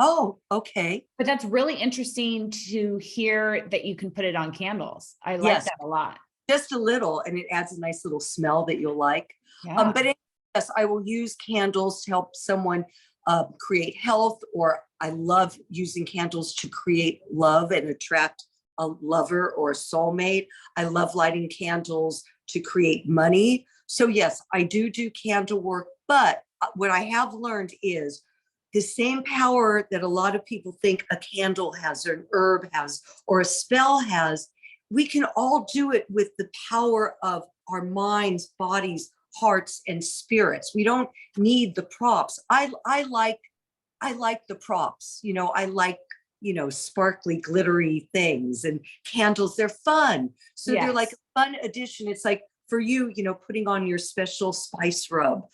Oh, okay.
But that's really interesting to hear that you can put it on candles. I like
Yes,
that a lot.
just a little, and it adds a nice little smell that you'll like.
Yeah.
Yes, I will use candles to help someone create health, or I love using candles to create love and attract a lover or a soulmate. I love lighting candles to create money. So yes, I do candle work, but what I have learned is the same power that a lot of people think a candle has, or an herb has, or a spell has, we can all do it with the power of our minds, bodies, hearts, and spirits. We don't need the props. I like the props. I like, sparkly, glittery things and candles. They're fun. So they're like
Yes.
a fun addition. It's like for you, putting on your special spice rub,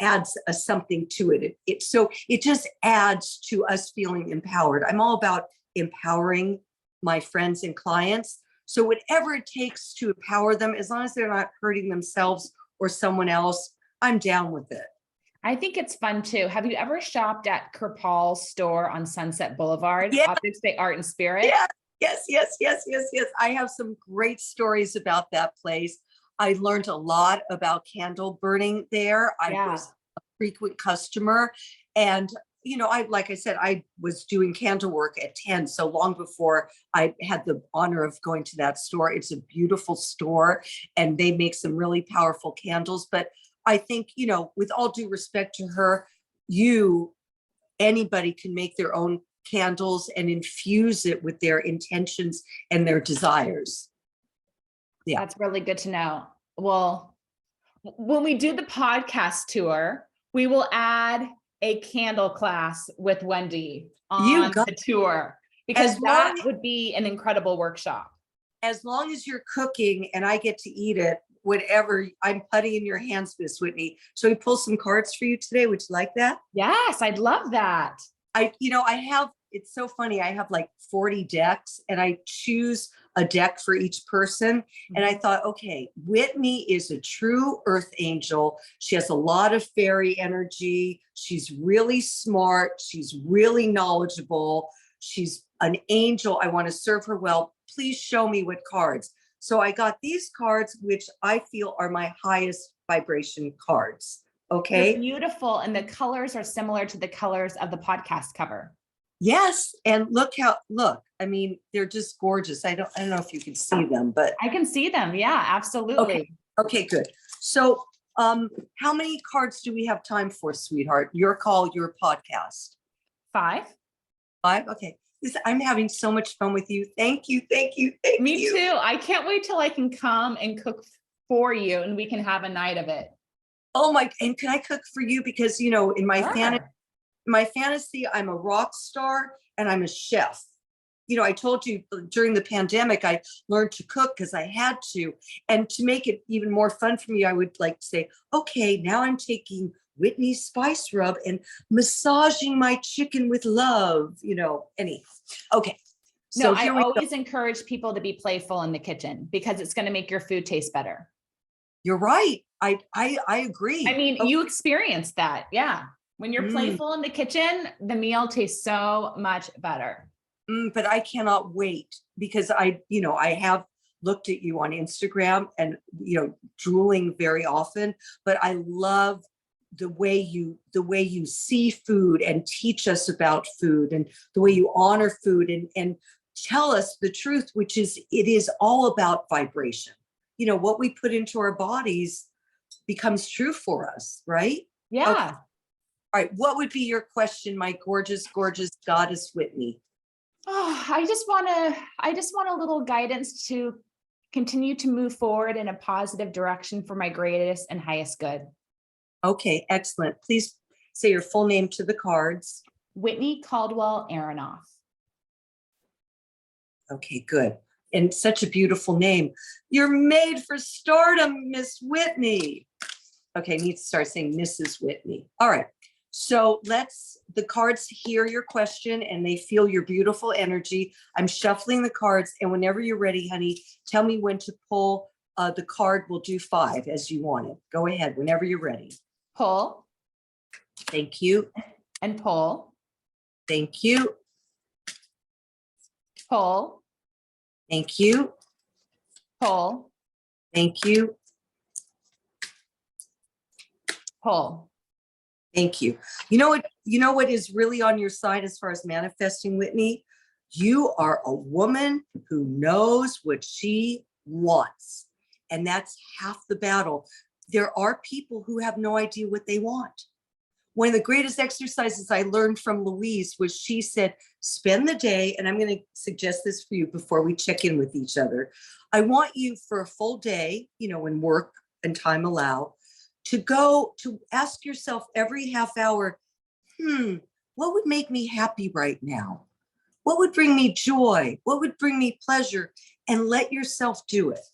adds something to it. So it just adds to us feeling empowered. I'm all about empowering my friends and clients. So whatever it takes to empower them, as long as they're not hurting themselves or someone else, I'm down with it.
I think it's fun too. Have you ever shopped at Kirpal's store on Sunset Boulevard?
Yeah,
Objects Day Art and Spirit.
yeah, yes. I have some great stories about that place. I learned a lot about candle burning there. I
Yeah.
was a frequent customer, and like I said, I was doing candle work at 10, so long before I had the honor of going to that store. It's a beautiful store, and they make some really powerful candles. But I think, with all due respect to her, anybody can make their own candles and infuse it with their intentions and their desires. Yeah.
That's really good to know. Well, when we do the podcast tour, we will add a candle class with Wendy
You
on
got
the tour, because
as
that
long
would be an incredible workshop.
as long as you're cooking and I get to eat it, whatever, I'm putty in your hands, Miss Whitney. So we pull some cards for you today. Would you like that?
Yes, I'd love that.
It's so funny. I have like 40 decks, and I choose a deck for each person. And I thought, okay, Whitney is a true earth angel. She has a lot of fairy energy. She's really smart. She's really knowledgeable. She's an angel. I want to serve her well. Please show me what cards. So I got these cards, which I feel are my highest vibration cards. Okay.
They're beautiful, and the colors are similar to the colors of the podcast cover.
Yes, and look. I mean, they're just gorgeous. I don't know if you can see them, but
I can see them. Yeah, absolutely.
Okay, good. So, how many cards do we have time for, sweetheart? Your call, your podcast.
5.
5. Okay. I'm having so much fun with you. Thank you.
Me too. I can't wait till I can come and cook for you, and we can have a night of it.
Oh my! And can I cook for you? Because in
Sure.
my fantasy, I'm a rock star and I'm a chef. I told you during the pandemic, I learned to cook because I had to. And to make it even more fun for me, I would like to say, okay, now I'm taking Whitney's spice rub and massaging my chicken with love, Okay.
No,
So
I
here we go.
always encourage people to be playful in the kitchen, because it's going to make your food taste better.
You're right. I agree.
I mean,
Okay.
you experienced that. Yeah. When you're playful in the kitchen, the meal tastes so much better.
But I cannot wait, because I have looked at you on Instagram and, drooling very often, but I love the way you see food and teach us about food, and the way you honor food and tell us the truth, which is, it is all about vibration. What we put into our bodies becomes true for us, right?
Yeah.
Okay. All right. What would be your question, my gorgeous, gorgeous goddess Whitney?
Oh, I just want a little guidance to continue to move forward in a positive direction for my greatest and highest good.
Okay, excellent. Please say your full name to the cards.
Whitney Caldwell Aronoff.
Okay, good. And such a beautiful name. You're made for stardom, Miss Whitney. Okay, I need to start saying Mrs. Whitney. All right. So the cards hear your question and they feel your beautiful energy. I'm shuffling the cards, and whenever you're ready, honey, tell me when to pull the card. We'll do 5 as you want it. Go ahead, whenever you're ready.
Pull
Thank you.
and pull
Thank you.
Pull,
Thank you.
pull,
Thank you.
pull.
Thank you. You know what is really on your side as far as manifesting, Whitney? You are a woman who knows what she wants. And that's half the battle. There are people who have no idea what they want. One of the greatest exercises I learned from Louise was she said, spend the day, and I'm going to suggest this for you before we check in with each other. I want you for a full day, when work and time allow, to go to ask yourself every half hour, what would make me happy right now? What would bring me joy? What would bring me pleasure? And let yourself do it.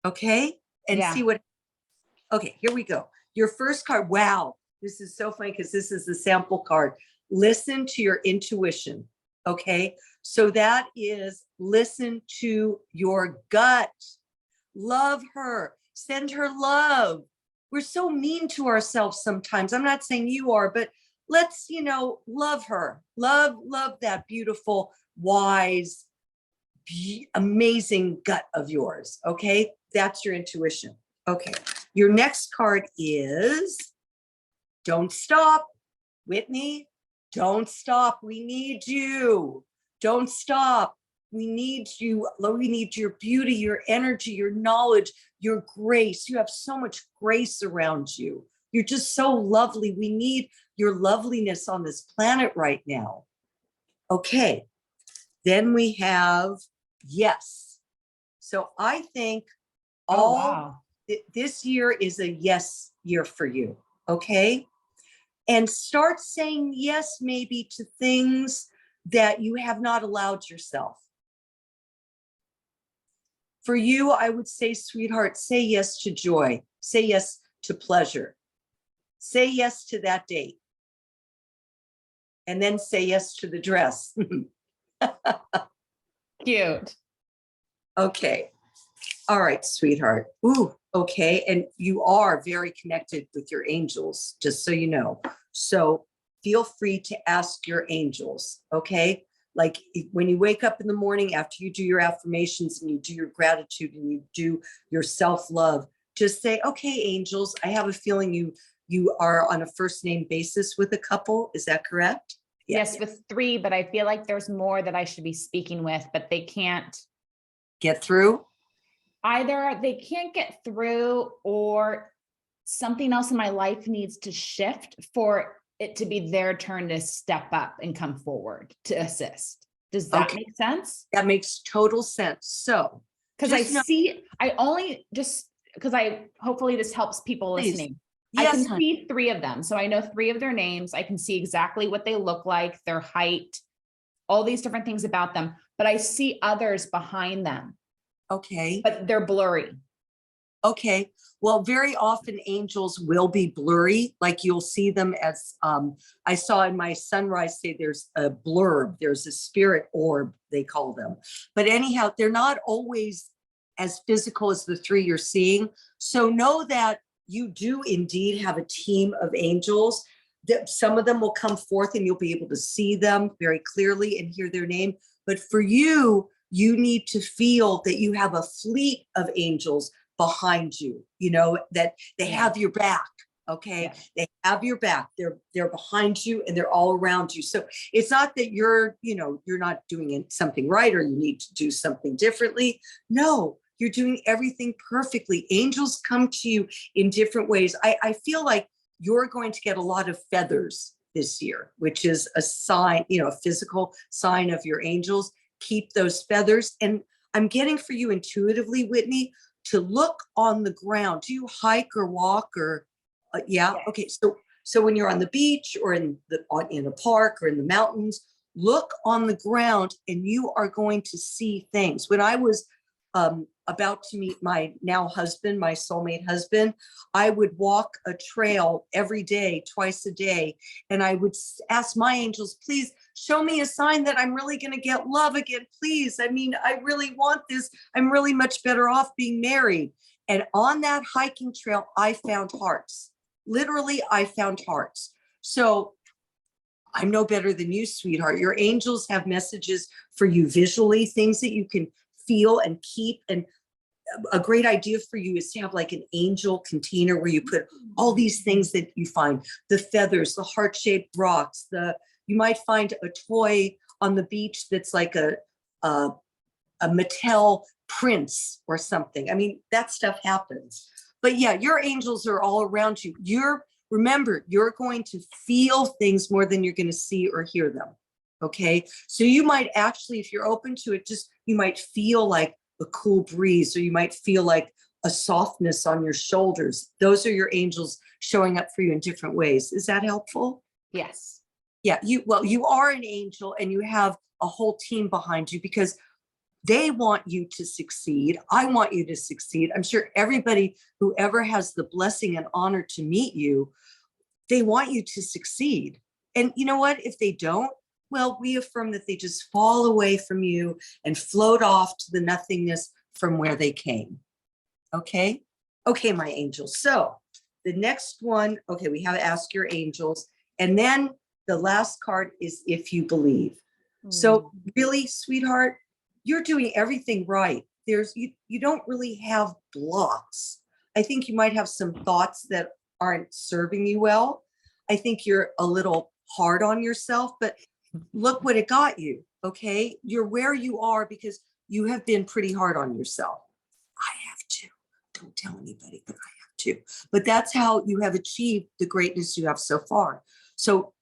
Okay? And
Yeah.
see what, okay, here we go. Your first card, wow, this is so funny because this is the sample card. Listen to your intuition, okay? So that is listen to your gut. Love her, send her love. We're so mean to ourselves sometimes. I'm not saying you are, but let's, love her. Love that beautiful, wise, amazing gut of yours, okay? That's your intuition. Okay, your next card is don't stop. Whitney, don't stop. We need you. Don't stop. We need you. We need your beauty, your energy, your knowledge, your grace. You have so much grace around you. You're just so lovely. We need your loveliness on this planet right now. Okay, then we have yes. So I think this year is a yes year for you, okay? And start saying yes maybe to things that you have not allowed yourself. For you, I would say, sweetheart, say yes to joy. Say yes to pleasure. Say yes to that date. And then say yes to the dress.
Cute.
Okay. All right, sweetheart. Ooh, okay. And you are very connected with your angels, just so you know. So feel free to ask your angels, okay? Like when you wake up in the morning after you do your affirmations and you do your gratitude and you do your self-love, just say, okay, angels, I have a feeling you are on a first name basis with a couple. Is that correct?
Yeah. Yes, with 3, but I feel like there's more that I should be speaking with, but they can't
get through.
Either they can't get through or something else in my life needs to shift for it to be their turn to step up and come forward to assist. Does that make sense?
That makes total sense. So,
because hopefully this helps people listening. Yes, I can see 3 of them. So I know 3 of their names. I can see exactly what they look like, their height, all these different things about them, but I see others behind them.
Okay.
But they're blurry.
Okay. Well, very often angels will be blurry. Like you'll see them as, I saw in my sunrise say there's a blurb, there's a spirit orb, they call them. But anyhow, they're not always as physical as the 3 you're seeing. So know that you do indeed have a team of angels. That some of them will come forth and you'll be able to see them very clearly and hear their name. But for you, you need to feel that you have a fleet of angels behind you, that they have your back. Okay. Yeah. They have your back. They're behind you and they're all around you. So it's not that you're not doing something right or you need to do something differently. No, you're doing everything perfectly. Angels come to you in different ways. I feel like you're going to get a lot of feathers this year, which is a sign, a physical sign of your angels. Keep those feathers. And I'm getting for you intuitively, Whitney, to look on the ground. Do you hike or walk or yeah? Okay. So when you're on the beach or in a park or in the mountains, look on the ground and you are going to see things. When I was about to meet my now husband, my soulmate husband, I would walk a trail every day, twice a day. And I would ask my angels, please show me a sign that I'm really going to get love again. Please. I mean, I really want this. I'm really much better off being married. And on that hiking trail, I found hearts. Literally, I found hearts. So I'm no better than you, sweetheart. Your angels have messages for you visually, things that you can feel and keep. And a great idea for you is to have like an angel container where you put all these things that you find, the feathers, the heart-shaped rocks, you might find a toy on the beach that's like a Mattel prince or something. I mean, that stuff happens. But yeah, your angels are all around you. Remember, you're going to feel things more than you're going to see or hear them. Okay. So you might actually, if you're open to it, you might feel like a cool breeze, or you might feel like a softness on your shoulders. Those are your angels showing up for you in different ways. Is that helpful?
Yes.
Yeah. You are an angel, and you have a whole team behind you because they want you to succeed. I want you to succeed. I'm sure everybody who ever has the blessing and honor to meet you, they want you to succeed. And you know what? If they don't, well, we affirm that they just fall away from you and float off to the nothingness from where they came. Okay? Okay, my angels. So the next one, okay, we have Ask Your Angels. And then the last card is If You Believe. So really, sweetheart, you're doing everything right. You don't really have blocks. I think you might have some thoughts that aren't serving you well. I think you're a little hard on yourself, but look what it got you. Okay. You're where you are because you have been pretty hard on yourself. I have too. Don't tell anybody, but I have too. But that's how you have achieved the greatness you have so far. So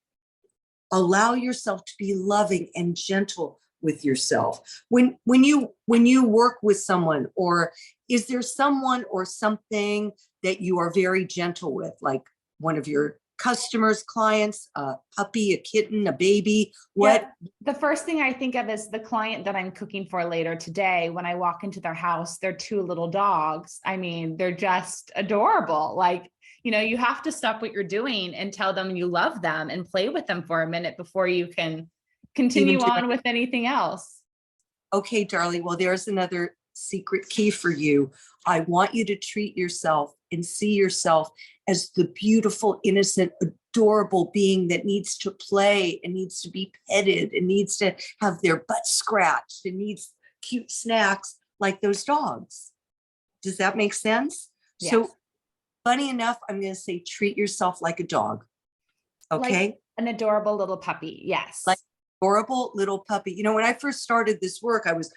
allow yourself to be loving and gentle with yourself. When you work with someone, or is there someone or something that you are very gentle with, like one of your customers, clients, a puppy, a kitten, a baby? What?
Yeah, the first thing I think of is the client that I'm cooking for later today. When I walk into their house, they're two little dogs. I mean, they're just adorable. Like, you have to stop what you're doing and tell them you love them and play with them for a minute before you can continue on with anything else.
Okay, darling. Well, there's another secret key for you. I want you to treat yourself and see yourself as the beautiful, innocent, adorable being that needs to play and needs to be petted and needs to have their butt scratched and needs cute snacks like those dogs. Does that make sense?
Yes.
So funny enough, I'm going to say treat yourself like a dog. Okay.
Like an adorable little puppy. Yes.
Like adorable little puppy. When I first started this work, I was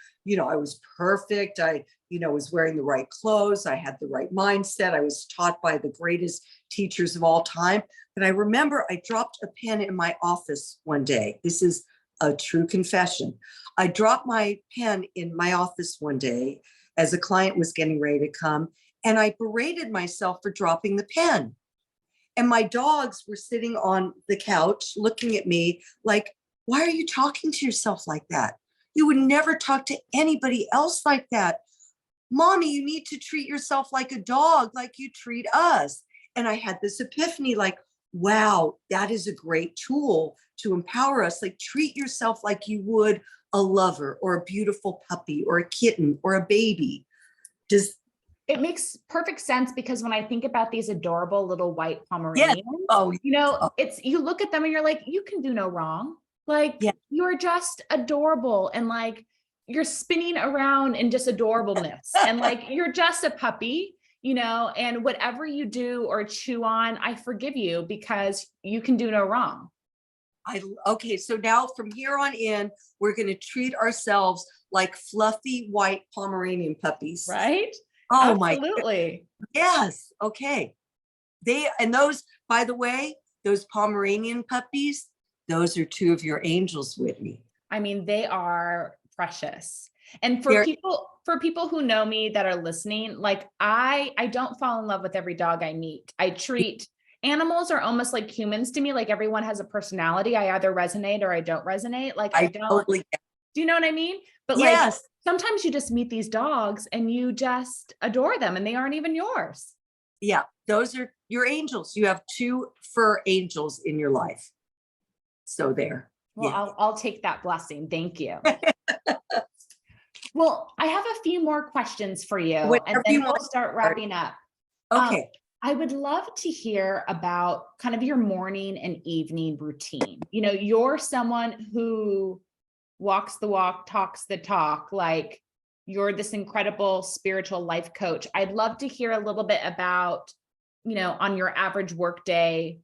perfect. I was wearing the right clothes. I had the right mindset. I was taught by the greatest teachers of all time. But I remember I dropped a pen in my office one day. This is a true confession. I dropped my pen in my office one day as a client was getting ready to come, and I berated myself for dropping the pen. And my dogs were sitting on the couch looking at me like, why are you talking to yourself like that? You would never talk to anybody else like that. Mommy, you need to treat yourself like a dog, like you treat us. And I had this epiphany like, wow, that is a great tool to empower us. Like, treat yourself like you would a lover or a beautiful puppy or a kitten or a baby.
It makes perfect sense, because when I think about these adorable little white Pomeranians, you look at them and you're like, you can do no wrong. Like, you're just adorable. And like, you're spinning around in just adorableness. And like, you're just a puppy, and whatever you do or chew on, I forgive you because you can do no wrong.
Okay. So now from here on in, we're going to treat ourselves like fluffy white Pomeranian puppies.
Right?
Oh,
absolutely.
Yes. Okay. Those, by the way, those Pomeranian puppies, those are two of your angels, Whitney.
I mean, they are precious. And for people who know me that are listening, like I don't fall in love with every dog I meet. I treat animals are almost like humans to me. Like, everyone has a personality. I either resonate or I don't resonate. Like, I don't. Totally. Do you know what I mean? But like, sometimes you just meet these dogs and you just adore them and they aren't even yours.
Yeah. Those are your angels. You have two fur angels in your life. So there.
Well, I'll take that blessing. Thank you. Well, I have a few more questions for you, and then we'll start wrapping up.
Okay.
I would love to hear about kind of your morning and evening routine. You're someone who walks the walk, talks the talk, like you're this incredible spiritual life coach. I'd love to hear a little bit about, on your average work day,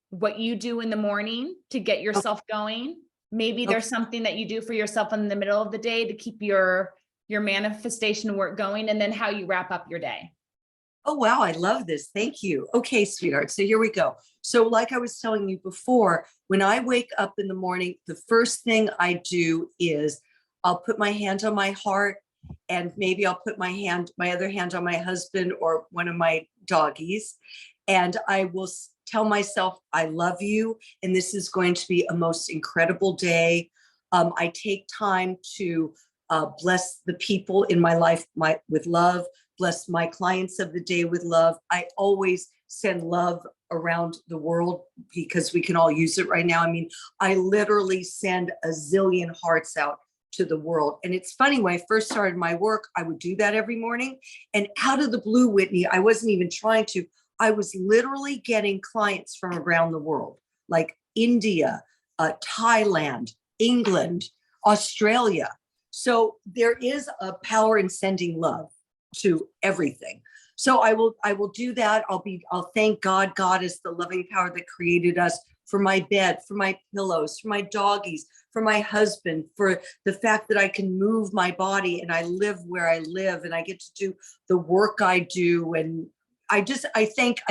what you do in the morning to get yourself going. Maybe
Okay.
there's something that you do for yourself in the middle of the day to keep your manifestation work going, and then how you wrap up your day.
Oh, wow. I love this. Thank you. Okay, sweetheart. So here we go. So like I was telling you before, when I wake up in the morning, the first thing I do is I'll put my hand on my heart, and maybe I'll put my other hand on my husband or one of my doggies. And I will tell myself, I love you. And this is going to be a most incredible day. I take time to bless the people in my life with love, bless my clients of the day with love. I always send love around the world because we can all use it right now. I mean, I literally send a zillion hearts out to the world. And it's funny, when I first started my work, I would do that every morning. And out of the blue, Whitney, I wasn't even trying to. I was literally getting clients from around the world, like India, Thailand, England, Australia. So there is a power in sending love to everything. So I will do that. I'll thank God. God is the loving power that created us, for my bed, for my pillows, for my doggies, for my husband, for the fact that I can move my body and I live where I live and I get to do the work I do. And I thank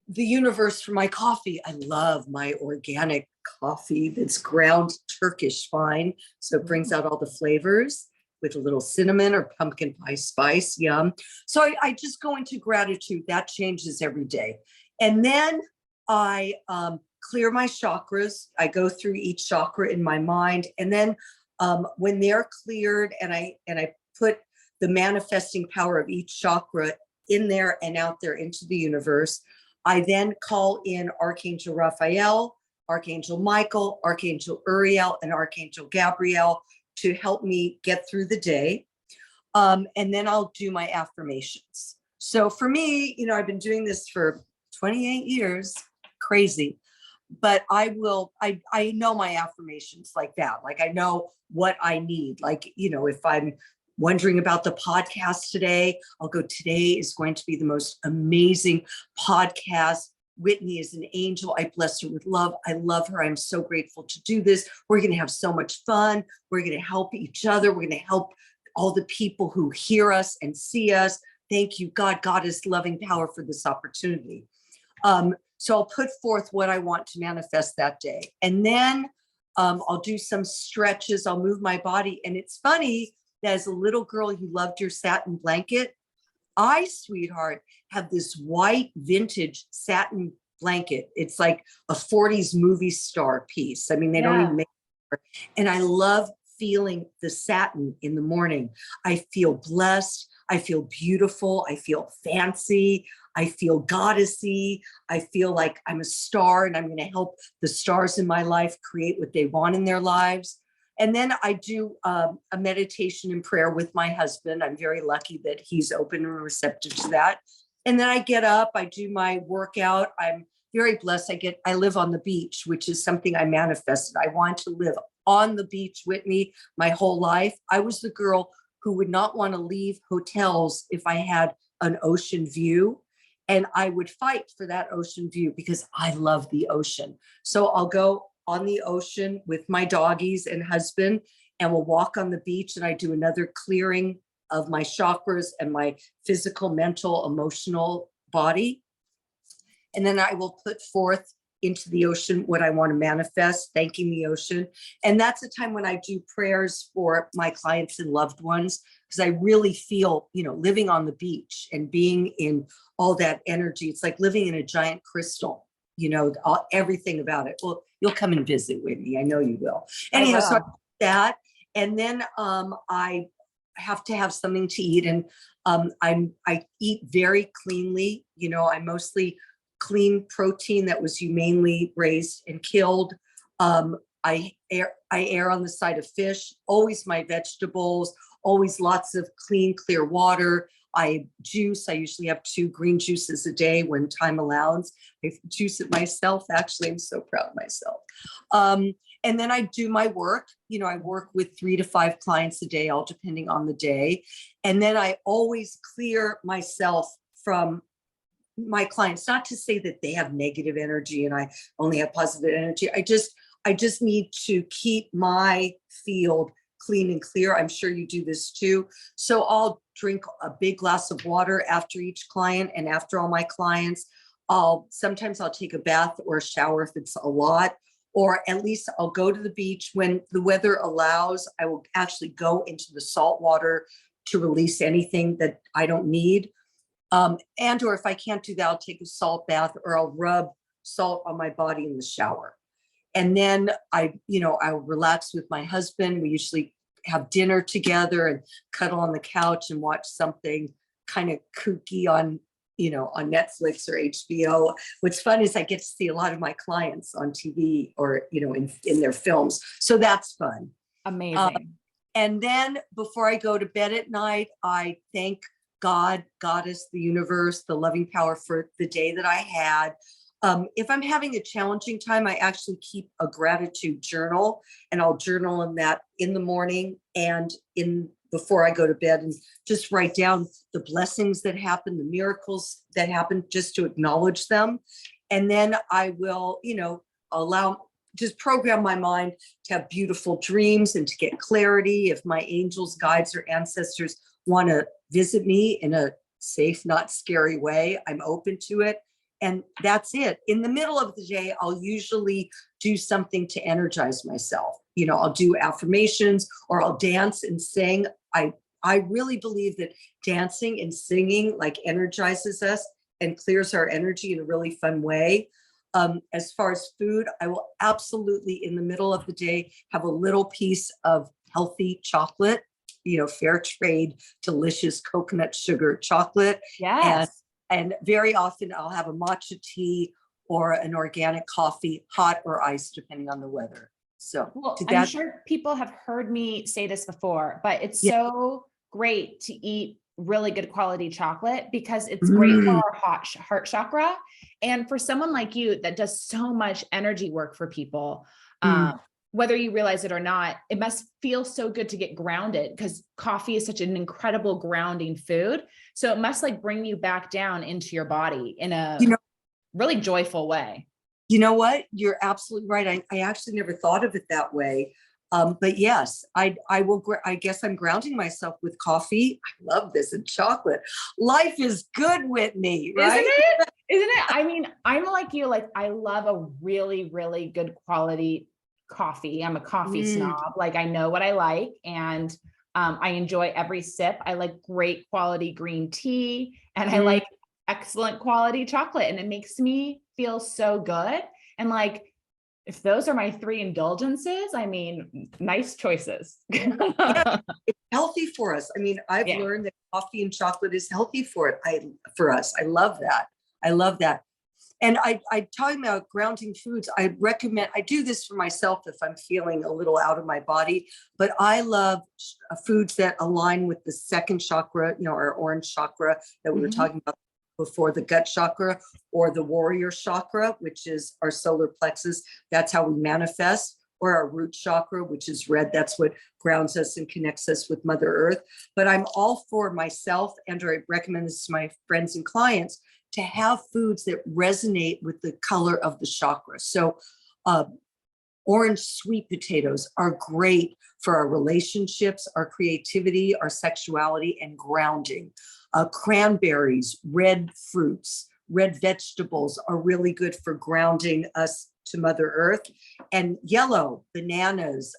the universe for my coffee. I love my organic coffee that's ground Turkish fine. So it brings out all the flavors with a little cinnamon or pumpkin pie spice. Yum. So I just go into gratitude. That changes every day. And then I clear my chakras. I go through each chakra in my mind. And then when they're cleared and I put the manifesting power of each chakra in there and out there into the universe, I then call in Archangel Raphael, Archangel Michael, Archangel Uriel, and Archangel Gabriel to help me get through the day. And then I'll do my affirmations. So for me, I've been doing this for 28 years, crazy, but I know my affirmations like that. Like I know what I need. Like, if I'm wondering about the podcast today, I'll go, today is going to be the most amazing podcast. Whitney is an angel. I bless her with love. I love her. I'm so grateful to do this. We're going to have so much fun. We're going to help each other. We're going to help all the people who hear us and see us. Thank you, God. God is loving power for this opportunity. So I'll put forth what I want to manifest that day. And then I'll do some stretches. I'll move my body. And it's funny that as a little girl, you loved your satin blanket. I, sweetheart, have this white vintage satin blanket. It's like a 40s movie star piece. I mean, they don't even make it. And I love feeling the satin in the morning. I feel blessed. I feel beautiful. I feel fancy. I feel goddessy. I feel like I'm a star and I'm going to help the stars in my life create what they want in their lives. And then I do a meditation and prayer with my husband. I'm very lucky that he's open and receptive to that. And then I get up, I do my workout. I'm very blessed. I live on the beach, which is something I manifested. I want to live on the beach, Whitney, my whole life. I was the girl who would not want to leave hotels if I had an ocean view. And I would fight for that ocean view because I love the ocean. So I'll go on the ocean with my doggies and husband, and we'll walk on the beach, and I do another clearing of my chakras and my physical, mental, emotional body. And then I will put forth into the ocean what I want to manifest, thanking the ocean. And that's a time when I do prayers for my clients and loved ones, because I really feel, living on the beach and being in all that energy. It's like living in a giant crystal, everything about it. Well, you'll come and visit with me. I know you will. Anyhow, so I do that. And then I have to have something to eat. And I eat very cleanly. I mostly clean protein that was humanely raised and killed. I err on the side of fish, always my vegetables, always lots of clean, clear water. I juice. I usually have 2 green juices a day when time allows. I juice it myself. Actually, I'm so proud of myself. And then I do my work. I work with 3 to 5 clients a day, all depending on the day. And then I always clear myself from my clients, not to say that they have negative energy and I only have positive energy. I just need to keep my field clean and clear. I'm sure you do this too. So I'll drink a big glass of water after each client, and after all my clients, sometimes I'll take a bath or a shower if it's a lot, or at least I'll go to the beach when the weather allows. I will actually go into the salt water to release anything that I don't need. Or if I can't do that, I'll take a salt bath, or I'll rub salt on my body in the shower. And then I'll relax with my husband. We usually have dinner together and cuddle on the couch and watch something kind of kooky on Netflix or HBO. What's fun is I get to see a lot of my clients on TV or, in their films. So that's fun.
Amazing.
And then before I go to bed at night, I thank God, Goddess, the universe, the loving power for the day that I had. If I'm having a challenging time, I actually keep a gratitude journal, and I'll journal in that in the morning and before I go to bed, and just write down the blessings that happen, the miracles that happen, just to acknowledge them. And then I will, just program my mind to have beautiful dreams and to get clarity. If my angels, guides, or ancestors want to visit me in a safe, not scary way, I'm open to it. And that's it. In the middle of the day, I'll usually do something to energize myself. I'll do affirmations, or I'll dance and sing. I really believe that dancing and singing energizes us and clears our energy in a really fun way. As far as food, I will absolutely, in the middle of the day, have a little piece of healthy chocolate, fair trade, delicious coconut sugar chocolate.
Yes.
And very often I'll have a matcha tea or an organic coffee, hot or iced, depending on the weather. So
I'm sure people have heard me say this before, but it's so great to eat really good quality chocolate because it's great for our heart chakra. And for someone like you that does so much energy work for people, whether you realize it or not, it must feel so good to get grounded, because coffee is such an incredible grounding food. So it must bring you back down into your body in a really joyful way.
You know what? You're absolutely right. I actually never thought of it that way. But yes, I will. I guess I'm grounding myself with coffee. I love this, and chocolate. Life is good, Whitney, right?
Isn't it? I mean, I'm like you. I love a really, really good quality coffee. I'm a coffee snob. I know what I like, and I enjoy every sip. I like great quality green tea, and I like excellent quality chocolate, and it makes me feel so good. And if those are my 3 indulgences, I mean, nice choices.
Yeah, it's healthy for us. I mean, I've learned that coffee and chocolate is healthy for us. I love that. I love that. And I talking about grounding foods, I recommend, I do this for myself if I'm feeling a little out of my body, but I love foods that align with the second chakra, our orange chakra that we were talking about before, the gut chakra, or the warrior chakra, which is our solar plexus. That's how we manifest. Or our root chakra, which is red. That's what grounds us and connects us with Mother Earth. But I'm all for myself, and I recommend this to my friends and clients, to have foods that resonate with the color of the chakra. So orange sweet potatoes are great for our relationships, our creativity, our sexuality, and grounding. Cranberries, red fruits, red vegetables are really good for grounding us to Mother Earth. And yellow, bananas,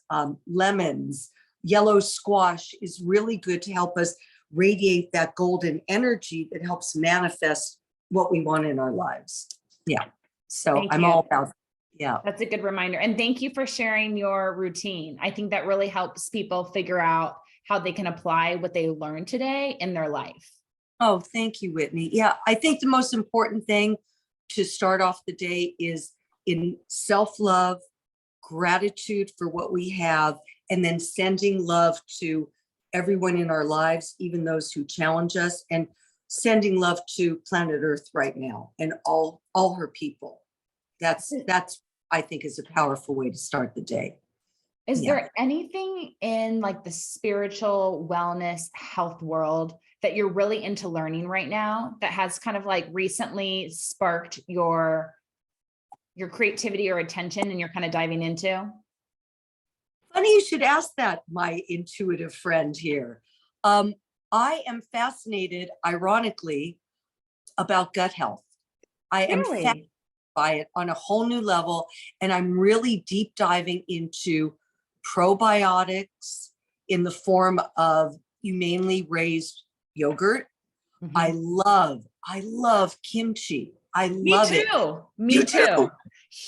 lemons, yellow squash is really good to help us radiate that golden energy that helps manifest what we want in our lives. Yeah. So I'm all about,
That's a good reminder. And thank you for sharing your routine. I think that really helps people figure out how they can apply what they learned today in their life.
Oh, thank you, Whitney. Yeah, I think the most important thing to start off the day is in self-love, gratitude for what we have, and then sending love to everyone in our lives, even those who challenge us, and sending love to planet Earth right now and all her people. That's I think is a powerful way to start the day.
Is there anything in like the spiritual wellness health world that you're really into learning right now that has kind of like recently sparked your creativity or attention and you're kind of diving into?
Funny you should ask that, my intuitive friend here. I am fascinated, ironically, about gut health. I am fascinated
Really?
by it on a whole new level, and I'm really deep diving into probiotics in the form of humanely raised yogurt. I love kimchi. I
Me
love it.
too.
You
Me
too.
too.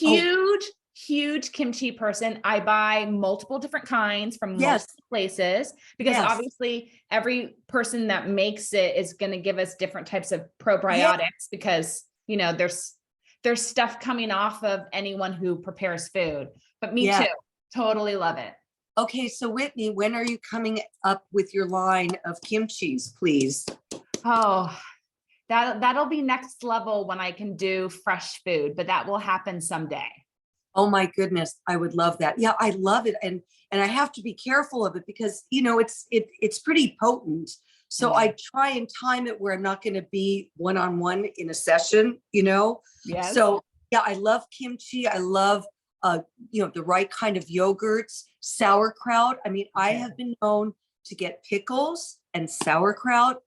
Oh,
Huge kimchi person. I buy multiple different kinds from
yes,
multiple places because
yes,
obviously every person that makes it is going to give us different types of
yes,
probiotics because, you know, there's stuff coming off of anyone who prepares food. But me
yeah.
too. Totally love it.
Okay, so Whitney, when are you coming up with your line of kimchis, please?
Oh, that'll be next level when I can do fresh food, but that will happen someday.
Oh my goodness, I would love that. Yeah, I love it, and I have to be careful of it because it's pretty potent. So I try and time it where I'm not going to be one-on-one in a session.
Yes.
So yeah, I love kimchi. I love the right kind of yogurts, sauerkraut. I mean, I have been known to get pickles and sauerkraut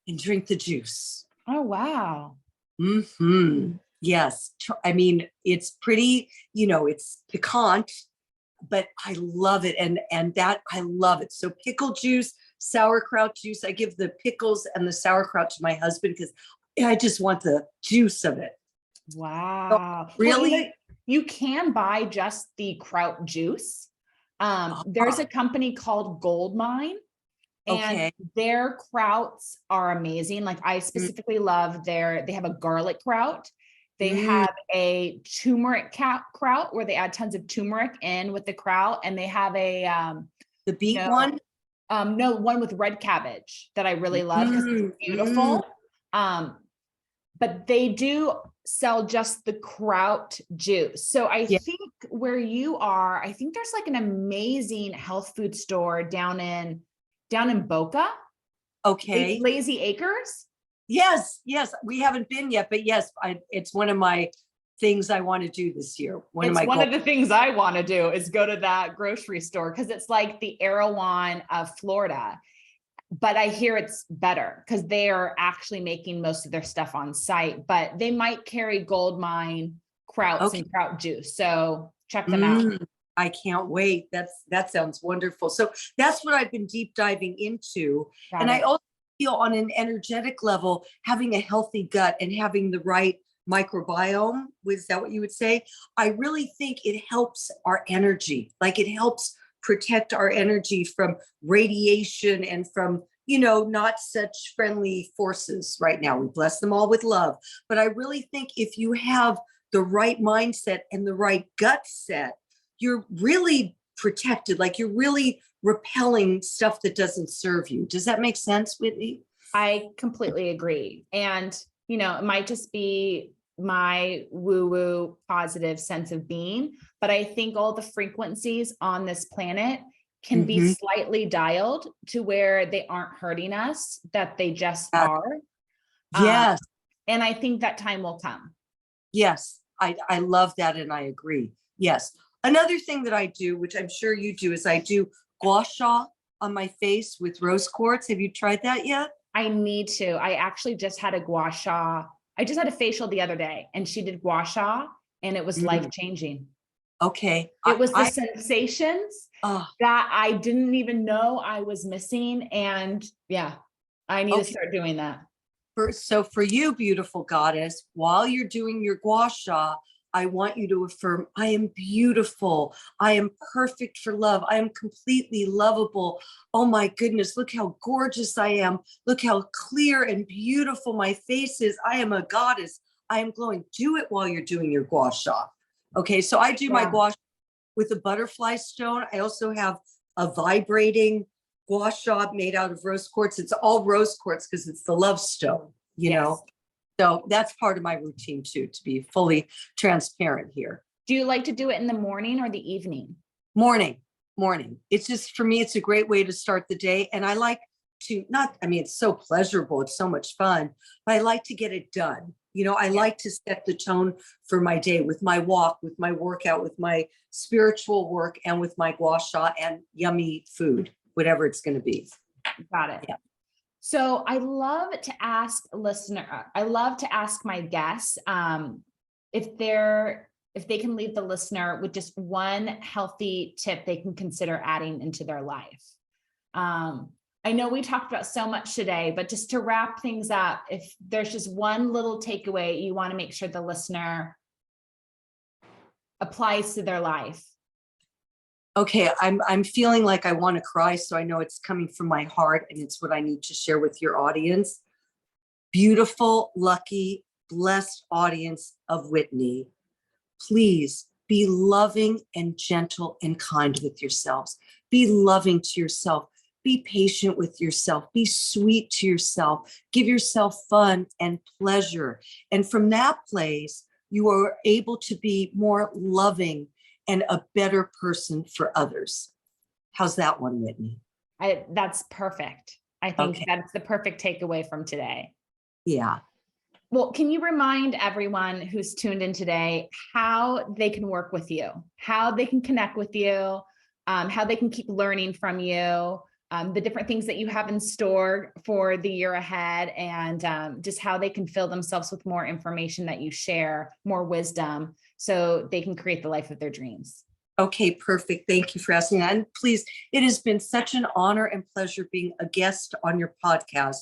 and drink the juice.
Oh, wow.
Yes. I mean, it's pretty, it's piquant, but I love it. And that I love it. So pickle juice, sauerkraut juice. I give the pickles and the sauerkraut to my husband because I just want the juice of it. So
Wow.
really?
Well, you can buy just the kraut juice. There's a company called Goldmine. And
Okay.
their krauts are amazing. Like I specifically love they have a garlic kraut. They have a turmeric kraut where they add tons of turmeric in with the kraut. And they have
The beet one?
No, one with red cabbage that I really love because it's beautiful. But they do sell just the kraut juice. So I
Yeah.
think where you are, I think there's like an amazing health food store down in Boca.
Okay.
Lazy Acres.
Yes. We haven't been yet, but yes, it's one of my things I want to do this year. One of the
things I want to do is go to that grocery store because it's like the Erewhon of Florida. But I hear it's better because they are actually making most of their stuff on site, but they might carry Goldmine krauts and kraut juice. So check them out.
I can't wait. That sounds wonderful. So that's what I've been deep diving into.
Got it.
I also feel on an energetic level, having a healthy gut and having the right microbiome, is that what you would say? I really think it helps our energy. Like it helps protect our energy from radiation and from, not such friendly forces right now. We bless them all with love. But I really think if you have the right mindset and the right gut set, you're really protected, like you're really repelling stuff that doesn't serve you. Does that make sense, Whitney?
I completely agree. And, it might just be my woo-woo positive sense of being, but I think all the frequencies on this planet can be slightly dialed to where they aren't hurting us, that they just are.
Yes.
And I think that time will come.
Yes. I love that. And I agree. Yes. Another thing that I do, which I'm sure you do, is I do gua sha on my face with rose quartz. Have you tried that yet?
I need to. I actually just had a gua sha. I just had a facial the other day and she did gua sha and it was life-changing.
Okay.
It was the sensations that I didn't even know I was missing. And yeah, I need to start doing that.
So for you, beautiful goddess, while you're doing your gua sha, I want you to affirm, I am beautiful. I am perfect for love. I am completely lovable. Oh my goodness, look how gorgeous I am. Look how clear and beautiful my face is. I am a goddess. I am glowing. Do it while you're doing your gua sha. Okay, so I do my gua sha with a butterfly stone. I also have a vibrating gua sha made out of rose quartz. It's all rose quartz because it's the love stone, you know. So that's part of my routine too, to be fully transparent here.
Do you like to do it in the morning or the evening?
Morning. It's just, for me, it's a great way to start the day. And I like to it's so pleasurable. It's so much fun, but I like to get it done. You know, I like to set the tone for my day with my walk, with my workout, with my spiritual work, and with my gua sha and yummy food, whatever it's going to be.
Got it.
Yeah.
So I love to ask my guests if they can leave the listener with just one healthy tip they can consider adding into their life. I know we talked about so much today, but just to wrap things up, if there's just one little takeaway you want to make sure the listener applies to their life.
Okay, I'm feeling like I want to cry, so I know it's coming from my heart and it's what I need to share with your audience. Beautiful, lucky, blessed audience of Whitney. Please be loving and gentle and kind with yourselves. Be loving to yourself. Be patient with yourself. Be sweet to yourself. Give yourself fun and pleasure. And from that place, you are able to be more loving and a better person for others. How's that one, Whitney?
That's perfect. I think that's the perfect takeaway from today.
Yeah.
Well, can you remind everyone who's tuned in today how they can work with you, how they can connect with you, how they can keep learning from you, the different things that you have in store for the year ahead, and just how they can fill themselves with more information that you share, more wisdom, so they can create the life of their dreams?
Okay, perfect. Thank you for asking that. And please, it has been such an honor and pleasure being a guest on your podcast.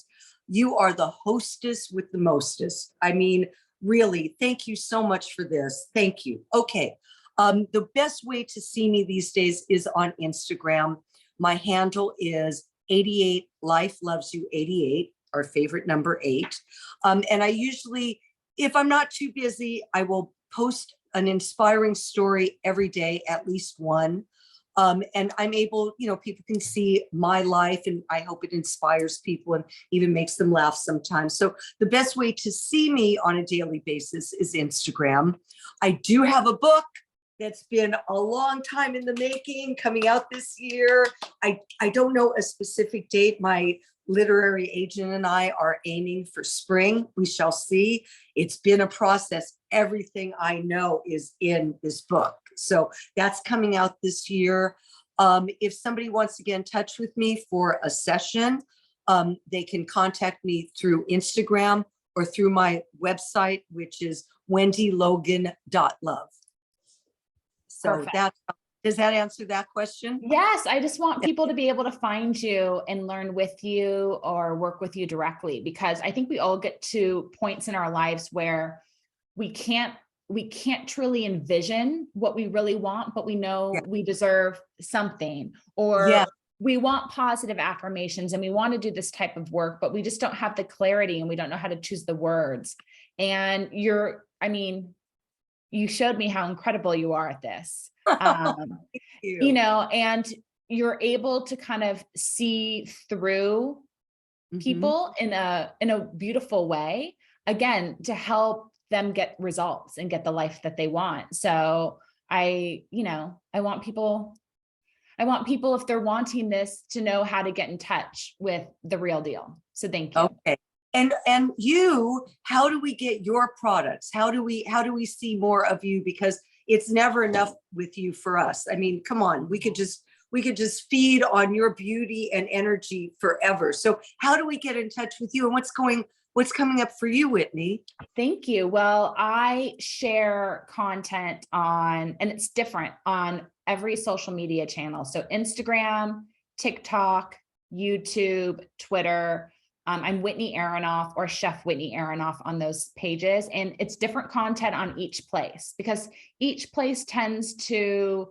You are the hostess with the mostest. I mean, really, thank you so much for this. Thank you. Okay. The best way to see me these days is on Instagram. My handle is 88 Life Loves You 88, our favorite number 8. And I usually, if I'm not too busy, I will post an inspiring story every day, at least one. And I'm able, people can see my life, and I hope it inspires people and even makes them laugh sometimes. So the best way to see me on a daily basis is Instagram. I do have a book that's been a long time in the making, coming out this year. I don't know a specific date. My literary agent and I are aiming for spring. We shall see. It's been a process. Everything I know is in this book. So that's coming out this year. If somebody wants to get in touch with me for a session, they can contact me through Instagram or through my website, which is wendylogan.love. So does that answer that question?
Yes, I just want people to be able to find you and learn with you or work with you directly, because I think we all get to points in our lives where we can't truly envision what we really want, but we know we deserve something, or we want positive affirmations and we want to do this type of work, but we just don't have the clarity and we don't know how to choose the words. And you showed me how incredible you are at this. And you're able to kind of see through people in a beautiful way, again, to help them get results and get the life that they want. So I want people, if they're wanting this, to know how to get in touch with the real deal. So thank you.
Okay. And you, how do we get your products? How do we see more of you? Because it's never enough with you for us. I mean, come on, we could just feed on your beauty and energy forever. So how do we get in touch with you, and what's coming up for you, Whitney?
Thank you. Well, I share content and it's different on every social media channel. So Instagram, TikTok, YouTube, Twitter. I'm Whitney Aronoff or Chef Whitney Aronoff on those pages. And it's different content on each place, because each place tends to,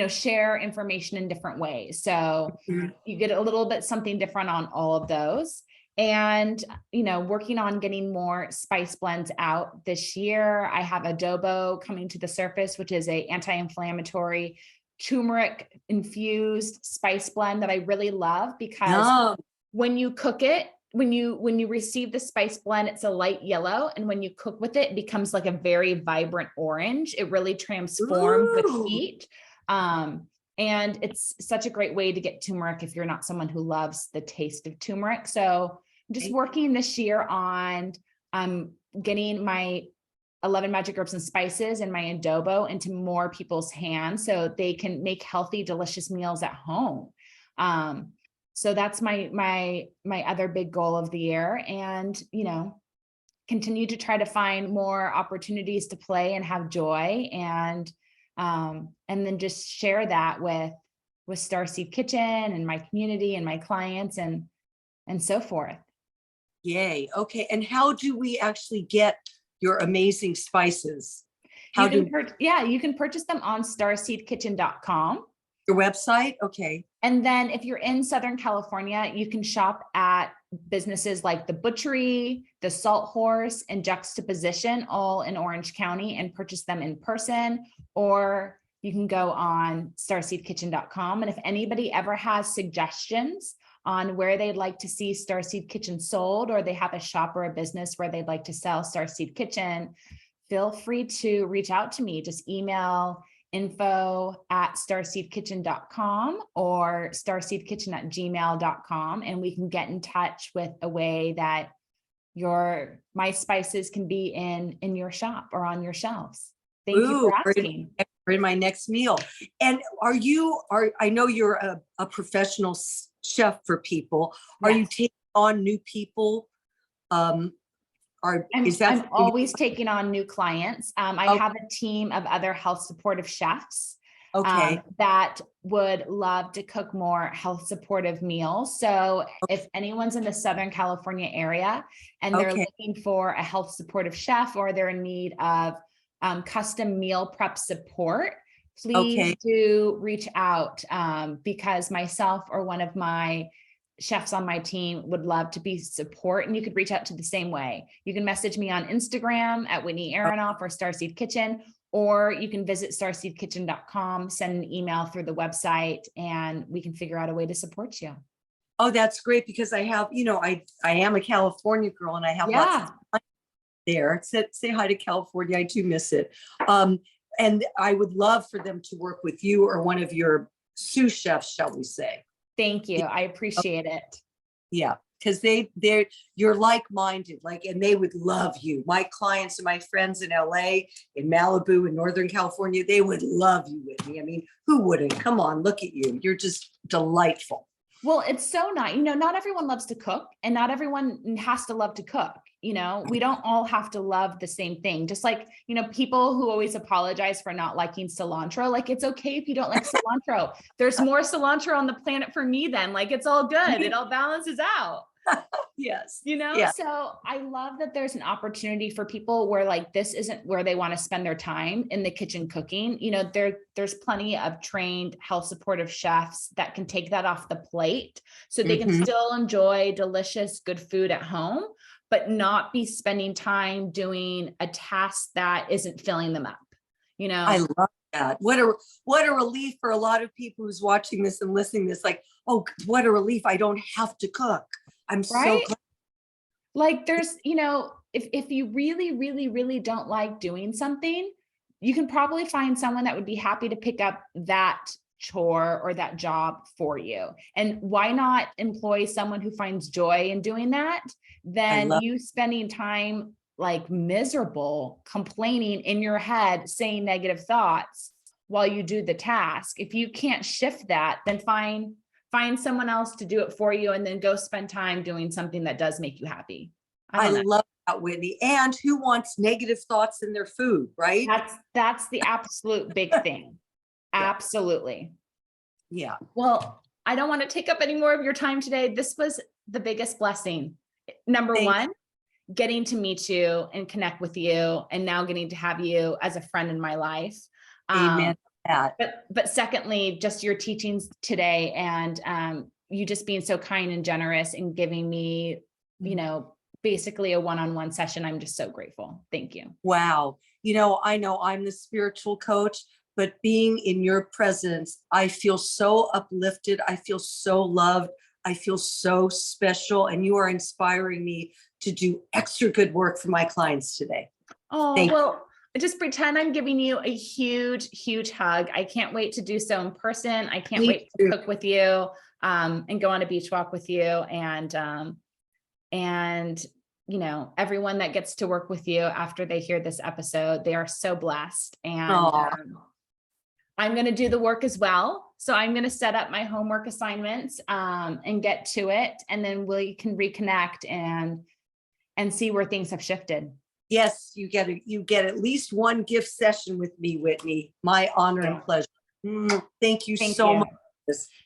share information in different ways. So you get a little bit something different on all of those. And, working on getting more spice blends out this year. I have adobo coming to the surface, which is an anti-inflammatory turmeric infused spice blend that I really love, because
Yum.
when you cook it, when you receive the spice blend, it's a light yellow. And when you cook with it, it becomes like a very vibrant orange. It really transforms with
Ooh.
heat. And it's such a great way to get turmeric if you're not someone who loves the taste of turmeric. So I'm just working this year on getting my 11 magic herbs and spices and my adobo into more people's hands so they can make healthy, delicious meals at home. So that's my other big goal of the year. And, continue to try to find more opportunities to play and have joy, and then just share that with Starseed Kitchen and my community and my clients and so forth.
Yay. Okay. And how do we actually get your amazing spices?
You can purchase them on starseedkitchen.com.
Your website? Okay.
And then if you're in Southern California, you can shop at businesses like The Butchery, The Salt Horse, and Juxtaposition, all in Orange County, and purchase them in person, or you can go on starseedkitchen.com. And if anybody ever has suggestions on where they'd like to see Starseed Kitchen sold, or they have a shop or a business where they'd like to sell Starseed Kitchen, feel free to reach out to me. Just email info@starseedkitchen.com or starseedkitchen@gmail.com, and we can get in touch with a way that my spices can be in your shop or on your shelves. Thank you for asking.
In my next meal. And I know you're a professional chef for people. Are you taking on new people? I'm
always taking on new clients. I have a team of other health supportive chefs that would love to cook more health supportive meals. So if anyone's in the Southern California area and they're looking for a health supportive chef, or they're in need of custom meal prep support, please do reach out, because myself or one of my chefs on my team would love to be support. And you could reach out to the same way. You can message me on Instagram at Whitney Aronoff or Starseed Kitchen, or you can visit starseedkitchen.com, send an email through the website, and we can figure out a way to support you.
Oh, that's great, because I have, I am a California girl, and I have lots of time there. Say hi to California. I do miss it. And I would love for them to work with you or one of your sous chefs, shall we say.
Thank you. I appreciate it.
Yeah, because you're like-minded, and they would love you. My clients and my friends in LA, in Malibu, in Northern California, they would love you, Whitney. I mean, who wouldn't? Come on, look at you. You're just delightful.
Well, it's so nice. Not everyone loves to cook, and not everyone has to love to cook. We don't all have to love the same thing. Just like, people who always apologize for not liking cilantro, it's okay if you don't like cilantro. There's more cilantro on the planet for me then. It's all good. It all balances out.
Yes.
So I love that there's an opportunity for people where this isn't where they want to spend their time in the kitchen cooking. There's plenty of trained health supportive chefs that can take that off the plate so they can still enjoy delicious, good food at home, but not be spending time doing a task that isn't filling them up.
I love that. What a relief for a lot of people who's watching this and listening to this, oh, what a relief. I don't have to cook. I'm so glad.
There's, if you really, really, really don't like doing something, you can probably find someone that would be happy to pick up that chore or that job for you. And why not employ someone who finds joy in doing that than you spending time miserable, complaining in your head, saying negative thoughts while you do the task. If you can't shift that, then find someone else to do it for you, and then go spend time doing something that does make you happy.
I love that, Whitney. And who wants negative thoughts in their food, right?
That's the absolute big thing. Absolutely.
Yeah.
Well, I don't want to take up any more of your time today. This was the biggest blessing. Number one, getting to meet you and connect with you, and now getting to have you as a friend in my life.
Amen.
But secondly, just your teachings today, and you just being so kind and generous and giving me, basically a one-on-one session. I'm just so grateful. Thank you.
Wow. I know I'm the spiritual coach, but being in your presence, I feel so uplifted. I feel so loved. I feel so special. And you are inspiring me to do extra good work for my clients today.
Oh, well, just pretend I'm giving you a huge, huge hug. I can't wait to do so in person. I can't wait to cook with you, and go on a beach walk with you. And, you know, everyone that gets to work with you after they hear this episode, they are so blessed. And I'm going to do the work as well. So I'm going to set up my homework assignments, and get to it. And then we can reconnect and see where things have shifted.
Yes, you get at least one gift session with me, Whitney. My honor and pleasure. Thank you so much.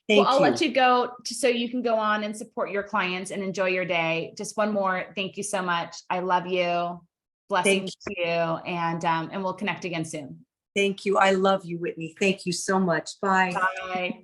Thank you.
I'll let you go so you can go on and support your clients and enjoy your day. Just one more. Thank you so much. I love you. Blessings to you. And we'll connect again soon.
Thank you. I love you, Whitney. Thank you so much. Bye.
Bye.